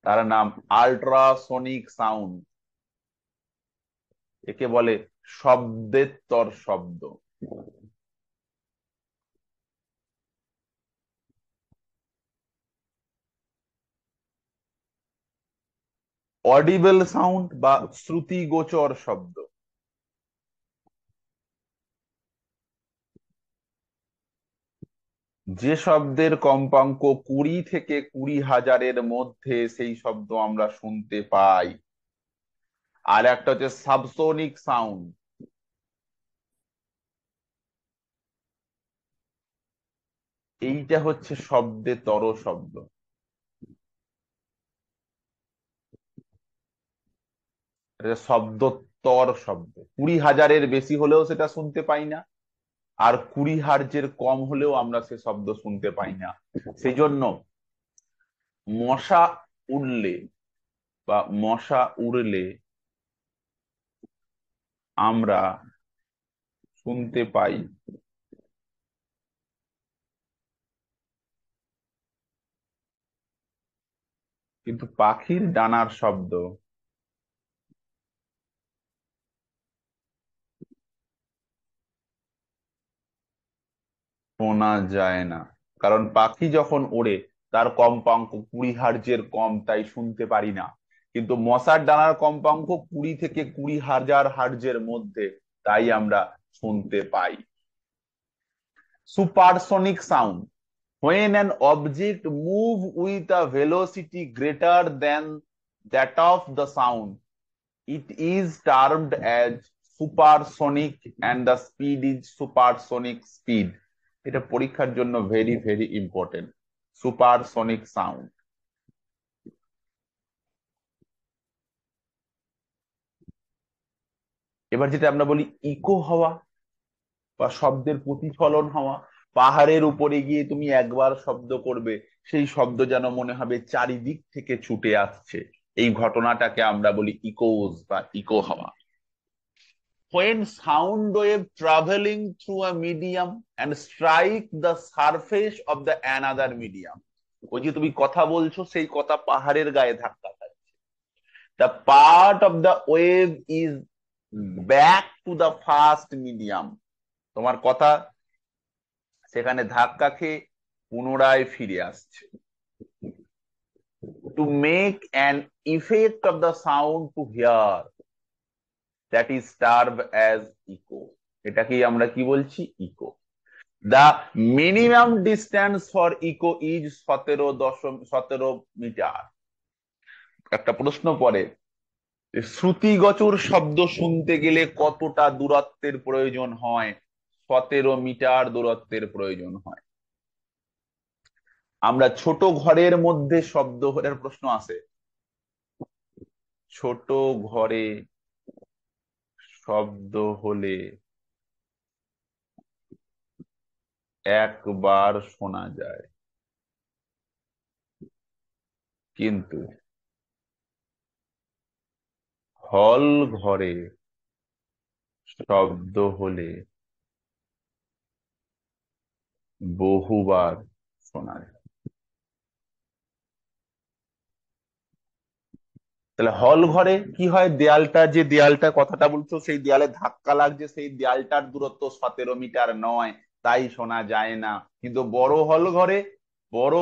তার নাম আল্ট্রাসনিক সাউন্ড। একে বলে শব্দেত্তর শব্দ। অডিবল সাউন্ড বা শ্রুতিগোচর শব্দ। যে শব্দের কম্পাঙ্ক 20 থেকে 20,000-এর মধ্যে সেই শব্দ আমরা শুনতে পাই। আর একটা হচ্ছে সাবসোনিক সাউন্ড। এইটা হচ্ছে শব্দে তর শব্দ। এটা শব্দতর শব্দ। 20,000-এর বেশি হলেও সেটা শুনতে পাই না, আর 20 হার্জের কম হলেও আমরা সে শব্দ শুনতে পাই না। সেই জন্য মশা উড়লে বা মশা উড়লে আমরা শুনতে পাই, কিন্তু পাখির ডানার শব্দ শোনা যায় না। কারণ পাখি যখন ওড়ে তার কম্পাঙ্ক 20 হার্জের কম, তাই শুনতে পারি না। কিন্তু মশার ডানার কম্পাঙ্ক 20 থেকে 20,000 হার্জের মধ্যে, তাই আমরা শুনতে পাই। Supersonic sound: when an object move with a velocity greater than that of the sound, it is termed as supersonic and the speed is supersonic speed. এটা পরীক্ষার জন্য very very important. Supersonic sound. এবার যেটা আমরা বলি eco হওয়া বা শব্দের প্রতিফলন হওয়া। পাহাড়ের উপরে গিয়ে তুমি একবার শব্দ করবে, সেই শব্দ যেন মনে হবে চারিদিক থেকে ছুটে আসছে। এই ঘটনাটাকে আমরা বলি ইকোজ বা ইকো হওয়া। when sound wave traveling through a medium and strike the surface of the another medium, ওই যে তুমি কথা বলছো সেই কথা পাহাড়ের গায়ে ধাক্কা খাচ্ছে, the part of the wave is back to the first medium, তোমার কথা সেখানে ধাক্কা খেয়ে পুনরায় ফিরে আসছে। to make an effect of the sound to hear, that is termed as echo, এটাকেই আমরা কি বলছি? Echo. The minimum distance for echo is 17.17 metre. একটা প্রশ্ন পড়ে, শ্রুতিগোচর শব্দ শুনতে গেলে কতটা দূরত্বের প্রয়োজন হয়? 17 মিটার দূরত্বের প্রয়োজন হয়। আমরা ছোট ঘরের মধ্যে শব্দ এর প্রশ্ন আসে, ছোট ঘরে শব্দ হলে একবার শোনা যায়, কিন্তু হল ঘরে শব্দ হলে বহুবার শোনা যায়। তাহলে হল ঘরে কি হয়? দেয়ালটা, যে দেয়ালটা কথাটা বলছো সেই দেয়ালে ধাক্কা লাগছে, সেই দেয়ালটার দূরত্ব 17 মিটার নয়, তাই শোনা যায় না। কিন্তু বড়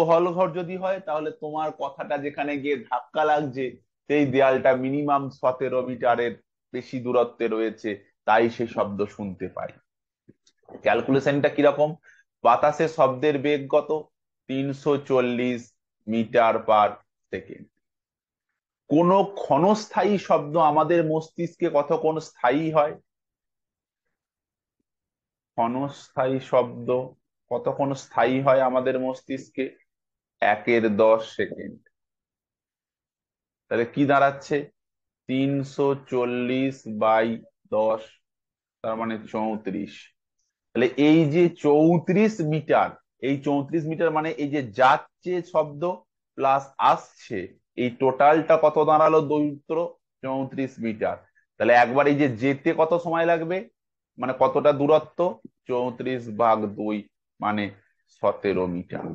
হল ঘর যদি হয়, তাহলে তোমার কথাটা যেখানে গিয়ে ধাক্কা লাগছে সেই দেয়ালটা মিনিমাম 17 মিটারের বেশি দূরত্বে রয়েছে, তাই সেই শব্দ শুনতে পাই। ক্যালকুলেশনটা কিরকম? বাতাসে শব্দের বেগ কত? 340 মিটার পার সেকেন্ড। কোন ক্ষণস্থায়ী শব্দ আমাদের মস্তিষ্কে কতক্ষণ স্থায়ী হয়? ক্ষণস্থায়ী শব্দ কতক্ষণ স্থায়ী হয় আমাদের মস্তিষ্কে? 1/10 সেকেন্ড। তাহলে কি দাঁড়াচ্ছে? 340/10, তার মানে 34। তাহলে এই যে 34 মিটার, এই 34 মিটার মানে এই যে যাচ্ছে শব্দ প্লাস আসছে, এই টোটালটা কত দাঁড়ালো দৈর্ঘ্য? 34 মিটার। তাহলে একবার এই যে যেতে কত সময় লাগবে, মানে কতটা দূরত্ব? 34/2 মানে 17 মিটার।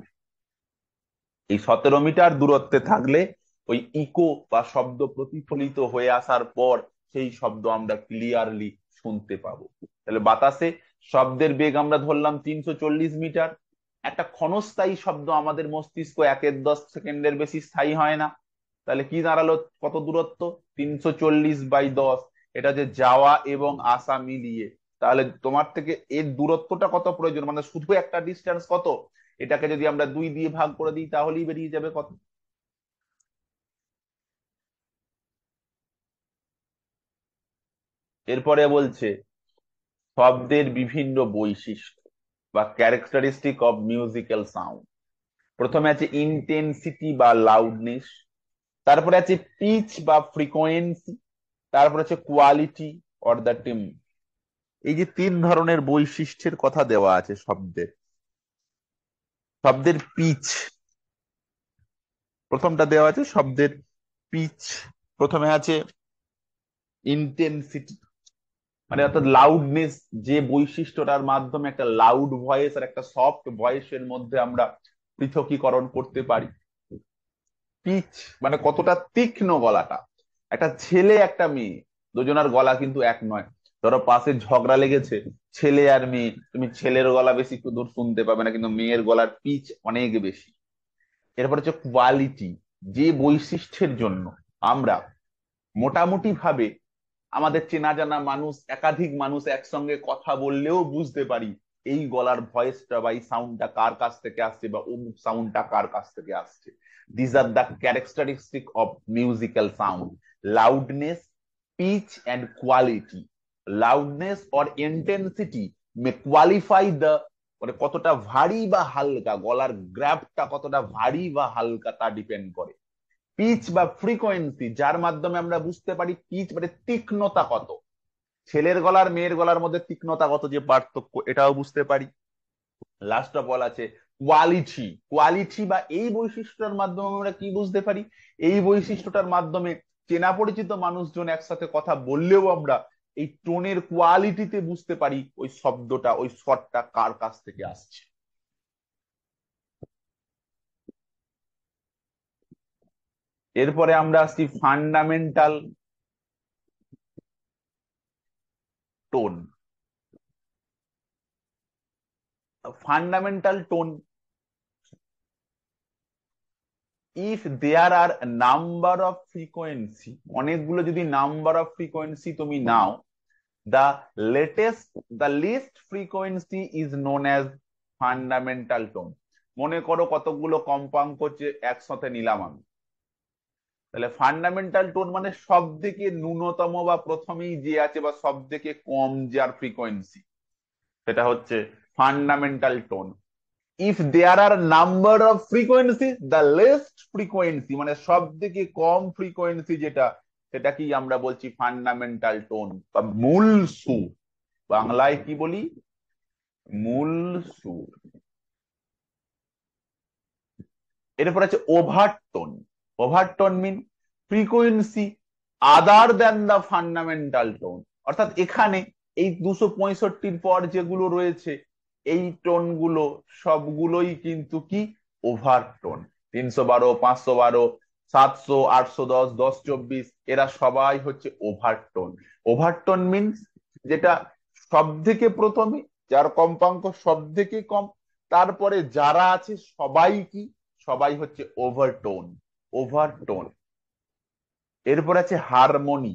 এই 17 মিটার দূরত্বে থাকলে ওই ইকো বা শব্দ প্রতিফলিত হয়ে আসার পর সেই শব্দ আমরা ক্লিয়ারলি শুনতে পাবো। তাহলে বাতাসে শব্দের বেগ আমরা ধরলাম 340 মিটার। একটা ক্ষণস্থায়ী শব্দ আমাদের মস্তিষ্ক 1/10 সেকেন্ডের বেশি স্থায়ী হয় না। তাহলে কি দাঁড়ালো? কত দূরত্ব? 340/10। এটা যে যাওয়া এবং আসা মিলিয়ে, তাহলে তোমার থেকে এর দূরত্বটা কত প্রয়োজন, মানে শুধু একটা ডিস্টেন্স কত? এটাকে যদি আমরা 2 দিয়ে ভাগ করে দিই তাহলেই বেরিয়ে যাবে কত। এরপরে বলছে শব্দের বিভিন্ন বৈশিষ্ট্য বা ক্যারেক্টারিস্টিক অফ মিউজিক্যাল সাউন্ড। প্রথমে আছে ইন্টেন্সিটি বা লাউডনেস, তারপরে আছে পিচ বা ফ্রিকোয়েন্সি, তারপরে আছে কোয়ালিটি অর দ্য টিম। এই যে 3 ধরনের বৈশিষ্ট্যের কথা দেওয়া আছে শব্দের। শব্দের পিচ, প্রথমটা দেওয়া আছে শব্দের পিচ। প্রথমে আছে ইন্টেন্সিটি, মানে অর্থাৎ লাউডনেস, যে বৈশিষ্ট্যটার মাধ্যমে একটা লাউড ভয়েস আর একটা সফট ভয়েসের মধ্যে আমরা পৃথকীকরণ করতে পারি। পিচ মানে কতটা তীক্ষ্ণ গলাটা। একটা ছেলে একটা মেয়ে, দুজনের গলা কিন্তু এক নয়। ধরো পাশে ঝগড়া লেগেছে, ছেলে আর মেয়ে, তুমি ছেলের গলা বেশি দূর শুনতে পাবে না, কিন্তু মেয়ের গলার পিচ অনেক বেশি। এরপর হচ্ছে কোয়ালিটি, যে বৈশিষ্ট্যের জন্য আমরা মোটামুটি ভাবে আমাদের চেনা জানা মানুষ, একাধিক মানুষ একসঙ্গে কথা বললেও বুঝতে পারি এই গলার ভয়েসটা বা এই সাউন্ডটা কার কাছ থেকে আসছে বা অমুক সাউন্ডটা কার কাছ থেকে আসছে। This are the characteristic of musical sound: loudness, pitch and quality. Loudness or intensity may qualify the, মানে কতটা ভারী বা হালকা, গলার গ্র্যাভটা কতটা ভারী বা হালকা তা ডিপেন্ড করে। পিচ বা ফ্রিকোয়েন্সি, যার মাধ্যমে আমরা বুঝতে পারি পিচ মানে তীক্ষ্ণতা কত, ছেলের গলার মেয়ের গলার মধ্যে তীক্ষ্ণতা কত, যে পার্থক্য, এটাও বুঝতে পারি। লাস্ট অফ অল আছে কোয়ালিটি। কোয়ালিটি বা এই বৈশিষ্ট্যটার মাধ্যমে আমরা কি বুঝতে পারি, এই বৈশিষ্ট্যটার মাধ্যমে চেনা পরিচিত মানুষজন একসাথে কথা বললেও আমরা এই টোনের কোয়ালিটিতে বুঝতে পারি ওই শব্দটা, ওই স্বরটা কার কাছ থেকে আসছে। এরপরে আমরা আসছি fundamental tone. Fundamental tone, if there are number of frequency, অনেকগুলো যদি নাম্বার অফ ফ্রিকোয়েন্সি তুমি নাও, the latest, the least frequency is known as fundamental tone. মনে করো কতগুলো কম্পাঙ্ক হচ্ছে একসাথে নিলাম আমি, তাহলে ফান্ডামেন্টাল টোন মানে সব থেকে ন্যূনতম বা প্রথমেই যে আছে বা সব থেকে কম যার ফ্রিকোয়েন্সি, সেটা হচ্ছে fundamental tone. If there are number of frequency, the least frequency মানে সব থেকে কম ফ্রিকোয়েন্সি যেটা, সেটা কি আমরা বলছি ফান্ডামেন্টাল টোন বা মূল সুর। বাংলায় কি বলি? মূল সুর। এরপর আছে overtone. Overtone mean frequency other than the fundamental tone. অর্থাৎ এখানে এই 265 পর যেগুলো রয়েছে, এই টোন গুলো সবগুলোই কিন্তু কি ওভারটোন। 312, 512, 700, 810, 1024, এরা সবাই হচ্ছে ওভারটোন। ওভারটোন মিনস যেটা সব থেকে প্রথমে, যার কম্পাঙ্ক সব থেকে কম, তারপরে যারা আছে সবাই কি, সবাই হচ্ছে ওভারটোন। ওভারটোন। এরপর আছে হারমোনি।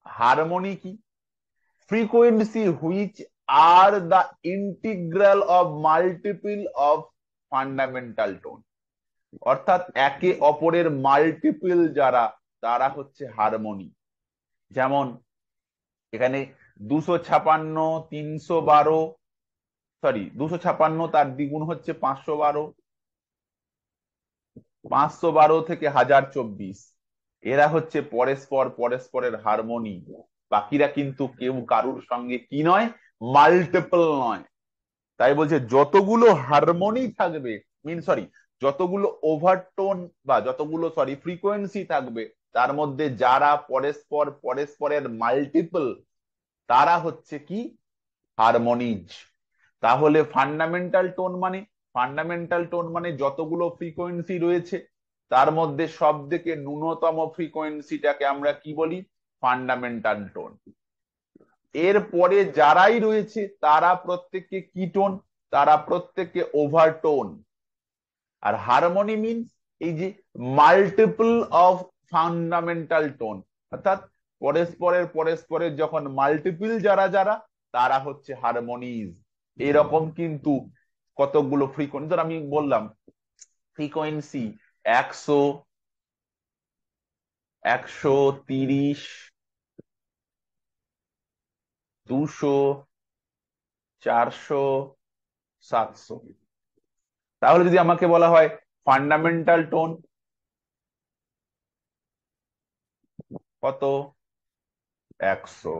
হারমোনি কি? Frequency which are the integral of multiple of fundamental tone. অর্থাৎ একে অপরের মাল্টিপল যারা, তারা হচ্ছে হারমোনি। যেমন এখানে 256, 312, সরি 256 তার দ্বিগুণ হচ্ছে 512, 512 থেকে 1024, এরা হচ্ছে পরস্পর পরস্পরের হারমোনি। বাকিরা কিন্তু কেউ কারুর সঙ্গে কি নয়, মাল্টিপল নয়। তাই বলছে যতগুলো হারমোনি থাকবে, সরি, যতগুলো ওভারটোন বা যতগুলো সরি ফ্রিকোয়েন্সি থাকবে, তার মধ্যে যারা পরস্পর পরস্পরের মাল্টিপল, তারা হচ্ছে কি হারমোনিজ। তাহলে ফান্ডামেন্টাল টোন মানে, ফান্ডামেন্টাল টোন মানে যতগুলো ফ্রিকোয়েন্সি রয়েছে তার মধ্যে সব থেকে ন্যূনতম ফ্রিকোয়েন্সিটাকে আমরা কি বলি, ফান্ডামেন্টাল টোন। এর পরে যারাই রয়েছে তারা প্রত্যেককে কি টোন, তারা প্রত্যেককে ওভারটোন। আর হারমোনি মিনস এই যে মাল্টিপল অফ ফান্ডামেন্টাল টোন, অর্থাৎ পরস্পরের পরস্পরের যখন মাল্টিপল যারা যারা, তারা হচ্ছে হারমোনিজ। এরকম কিন্তু কতগুলো ফ্রিকোয়েন্সি, ধর আমি বললাম ফ্রিকোয়েন্সি 100, 130, 200, 400, 700। তাহলে যদি আমাকে বলা হয় ফান্ডামেন্টাল টোন কত, 100।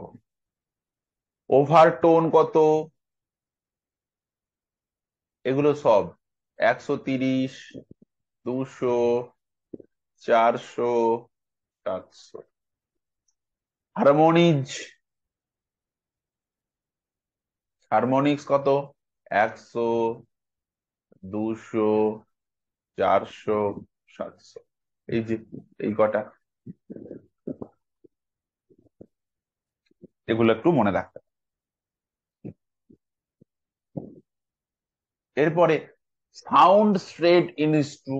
ওভারটোন কত, এগুলো সব 130, 200, 400, 700। হারমোনিজ, হারমোনিক্স কত, 100, 200, 400, 700। এই যে এই কটা, এগুলো একটু মনে রাখতে হবে। এরপরে সাউন্ড স্ট্রেট ইনস্ট্রু,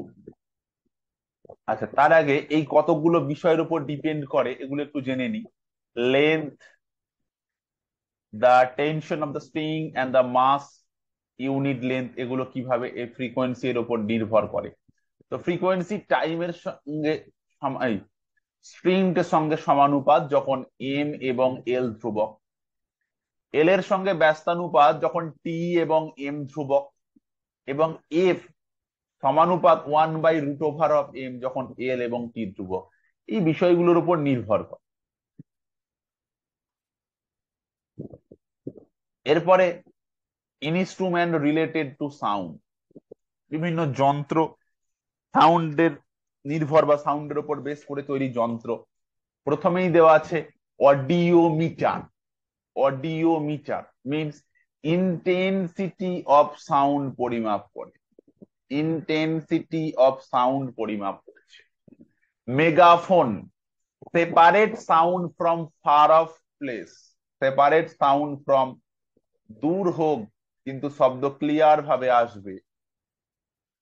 আচ্ছা তার আগে এই কতগুলো বিষয়ের উপর ডিপেন্ড করে এগুলো একটু জেনে নি। Length, the tension of the string and the mass unit length, এগুলো কিভাবে এই ফ্রিকোয়েন্সি এর উপর নির্ভর করে। তো ফ্রিকোয়েন্সি টাইমের সঙ্গে স্ট্রিংটার সঙ্গে সমানুপাত যখন এম এবং এল ধ্রুবক, এল এর সঙ্গে ব্যস্তানুপাত যখন টি এবং এম ধ্রুবক, এবং এফ সমানুপাত 1/√এম যখন এল এবং টি ধ্রুবক। এই বিষয়গুলোর উপর নির্ভর করে। এরপরে ইনস্ট্রুমেন্ট রিলেটেড টু সাউন্ড, বিভিন্ন যন্ত্র সাউন্ডের নির্ভর বা সাউন্ডের উপর বেস করে তৈরি যন্ত্র। প্রথমেই দেওয়া আছে audiometer. Audiometer means intensity of sound পরিমাপ করে, ইন্টেন্সিটি অফ সাউন্ড পরিমাপ করছে। Megaphone, separate sound from far off place, separate sound from, দূর হোক কিন্তু শব্দ ক্লিয়ার ভাবে আসবে।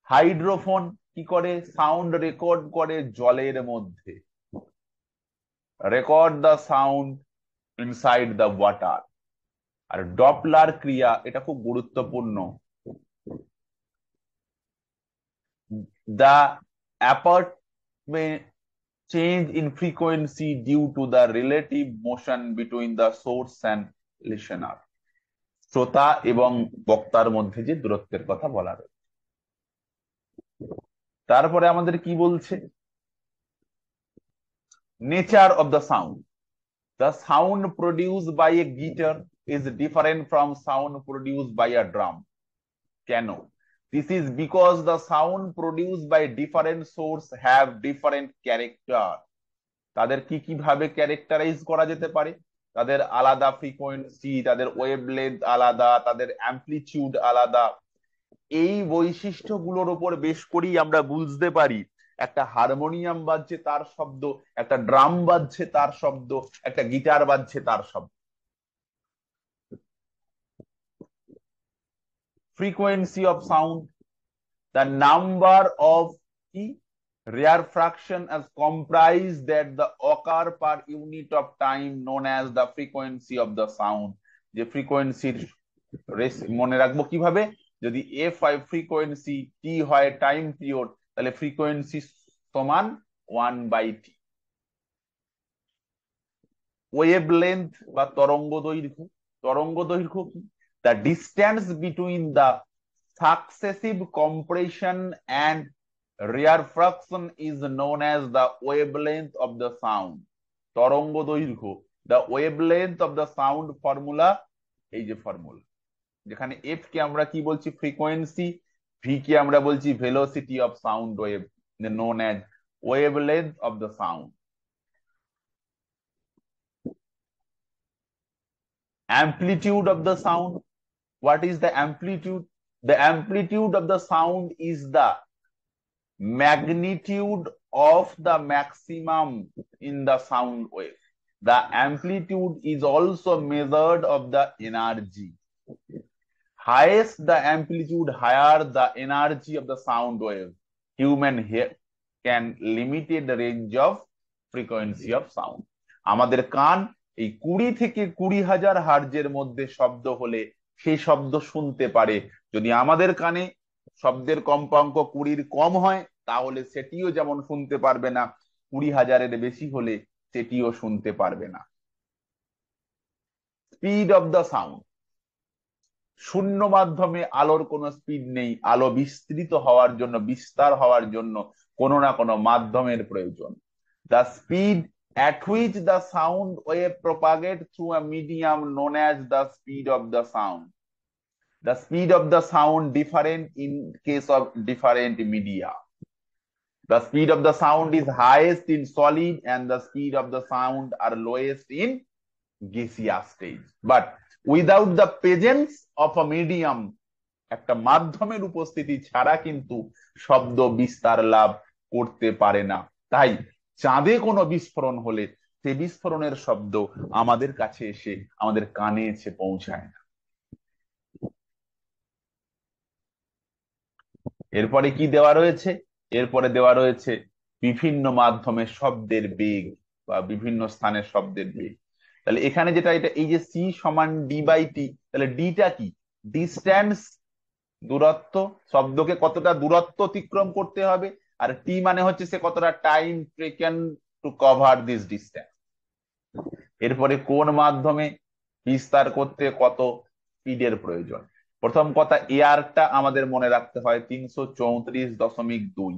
হাইড্রোফোন কি করে, সাউন্ড রেকর্ড করে জলের মধ্যে, record the sound inside the water. আর ডপলার ক্রিয়া, এটা খুব গুরুত্বপূর্ণ, the apparent change in frequency due to the relative motion between the source and listener, শ্রোতা এবং বক্তার মধ্যে যে দূরত্বের কথা বলা রয়েছে। তারপরে আমাদের কি বলছে, nature of the sound, the sound produced by a guitar is different from sound produced by a drum. কেন? This is because the sound produced by different source have different character. তাদের কি কিভাবে ক্যারেক্টারাইজ করা যেতে পারে, তাদের আলাদা frequency, তাদের ওয়েভলেন্থ আলাদা, তাদের অ্যামপ্লিটিউড আলাদা। এই বৈশিষ্ট্যগুলোর উপর বেশ করেই আমরা বুঝতে পারি একটা হারমোনিয়াম বাজছে তার শব্দ, একটা ড্রাম বাজছে তার শব্দ, একটা গিটার বাজছে তার শব্দ। Frequency of sound, the number of rarefaction as comprised that the occur per unit of time known as the frequency of the sound। যে ফ্রিকোয়েন্সির মনে রাখবো কিভাবে, যদি এফ হয় ফ্রিকোয়েন্সি, টি হয় টাইম পিরিয়ড, তাহলে ফ্রিকোয়েন্সি সমান 1/t। ওয়েভ লেন্থ বা তরঙ্গ দৈর্ঘ্য, তরঙ্গ দৈর্ঘ্য কি, the distance between the successive compression and rarefaction is known as the wavelength of the sound। তরঙ্গ দৈর্ঘ্য, the wavelength of the sound formula, এই যে ফর্মুলা, যেখানে এফ কে আমরা কি বলছি ফ্রিকোয়েন্সি, ভি কে আমরা বলছি velocity of sound wave, known as wavelength of the sound। amplitude of the sound, what is the amplitude? The amplitude of the sound is the magnitude of the maximum in the sound wave। The amplitude is also measured of the energy, highest the amplitude higher the energy of the sound wave। Human hear can limited range of frequency of sound। আমাদের কান এই 20 থেকে 20,000 হার্জের মধ্যে শব্দ হলে সেই শব্দ শুনতে পারে যদি আমাদের কানে শব্দের কম্পাঙ্ক 20-র কম হয় তাহলে সেটিও যেমন শুনতে পারবে না, 20,000-এর বেশি হলে সেটিও শুনতে পারবে না। স্পিড অফ দ্য সাউন্ড, শূন্য মাধ্যমে আলোর কোনো স্পিড নেই, আলো বিস্তৃত হওয়ার জন্য, বিস্তার হওয়ার জন্য কোনো না কোনো মাধ্যমের প্রয়োজন। The speed at which the sound wave propagate through a medium known as the speed of the sound. The speed of the sound different in case of different media. The speed of the sound is highest in solid and the speed of the sound are lowest in gaseous stage. But without the presence of a medium, একটা মাধ্যমের উপস্থিতি ছাড়া কিন্তু শব্দ বিস্তার লাভ করতে পারে না। তাই চাঁদে কোনো বিস্ফোরণ হলে সেই বিস্ফোরণের শব্দ আমাদের কাছে এসে আমাদের কানে এসে পৌঁছায় না। এরপরে কি দেওয়া রয়েছে? এরপরে দেওয়া রয়েছে বিভিন্ন মাধ্যমে শব্দের বেগ বা বিভিন্ন স্থানের শব্দের বেগ। তাহলে এখানে যেটা, এটা এই যে সি সমান ডি বাই টি, তাহলে ডিটা কি? ডিস্ট্যান্স, দূরত্ব, শব্দকে কতটা দূরত্ব অতিক্রম করতে হবে, আর টি মানে হচ্ছে সে কতটা time taken to cover this distance. এরপরে কোন মাধ্যমে বিস্তার করতে কত স্পিডের প্রয়োজন। প্রথম কথা, এয়ারটা আমাদের মনে রাখতে হয় 334.2,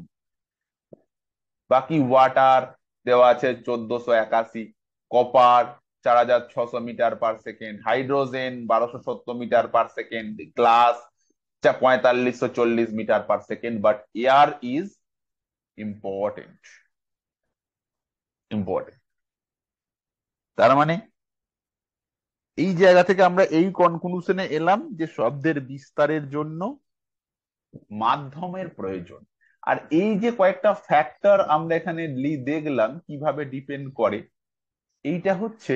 বাকি ওয়াটার দেওয়া আছে 1481, copper 4600 metre per second, hydrogen 1270 metre per second, glass 4540 metre per second. But air is important, important. তার মানে এই জায়গা থেকে আমরা এই কনক্লুশনে এলাম যে শব্দের বিস্তারের জন্য মাধ্যমের প্রয়োজন। আর এই যে কয়েকটা ফ্যাক্টর আমরা এখানে দেখলাম কিভাবে ডিপেন্ড করে, এইটা হচ্ছে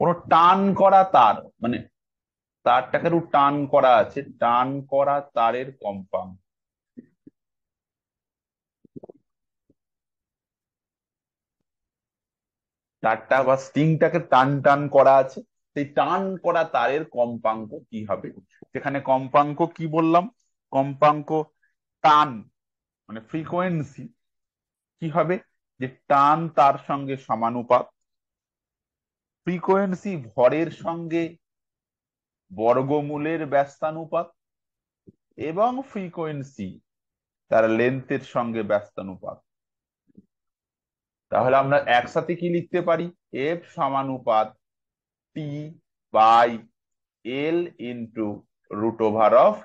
কোন টান করা তার, মানে তারটাকে একটু টান করা আছে, টান করা তারের কম্পাঙ্ক। তারটা বা স্ট্রিংটাকে টান টান করা আছে, সেই টান করা তারের কম্পাঙ্ক কি হবে? সেখানে কম্পাঙ্ক কি বললাম? কম্পাঙ্ক টান মানে ফ্রিকোয়েন্সি কি হবে? যে টান তার সঙ্গে সমানুপাত, ফ্রিকোয়েন্সি ভরের সঙ্গে বর্গমূলের ব্যস্তানুপাত, এবং ফ্রিকোয়েন্সি তার লেন্থের সঙ্গে ব্যস্তানুপাত। তাহলে আমরা একসাথে কি লিখতে পারি? এফ সমানুপাত T by L into root over of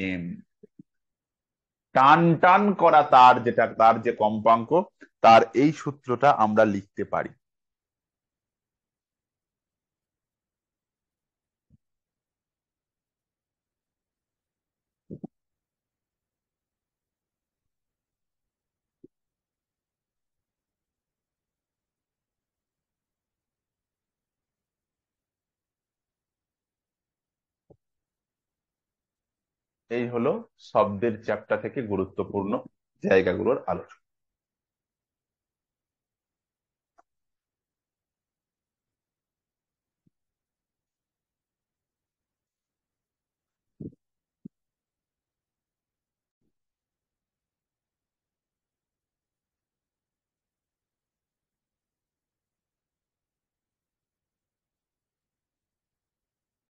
M. টান টান করা তার, যেটা তার যে কম্পাঙ্ক, তার এই সূত্রটা আমরা লিখতে পারি। এই হলো শব্দের চ্যাপ্টার থেকে গুরুত্বপূর্ণ জায়গাগুলোর আলোচনা।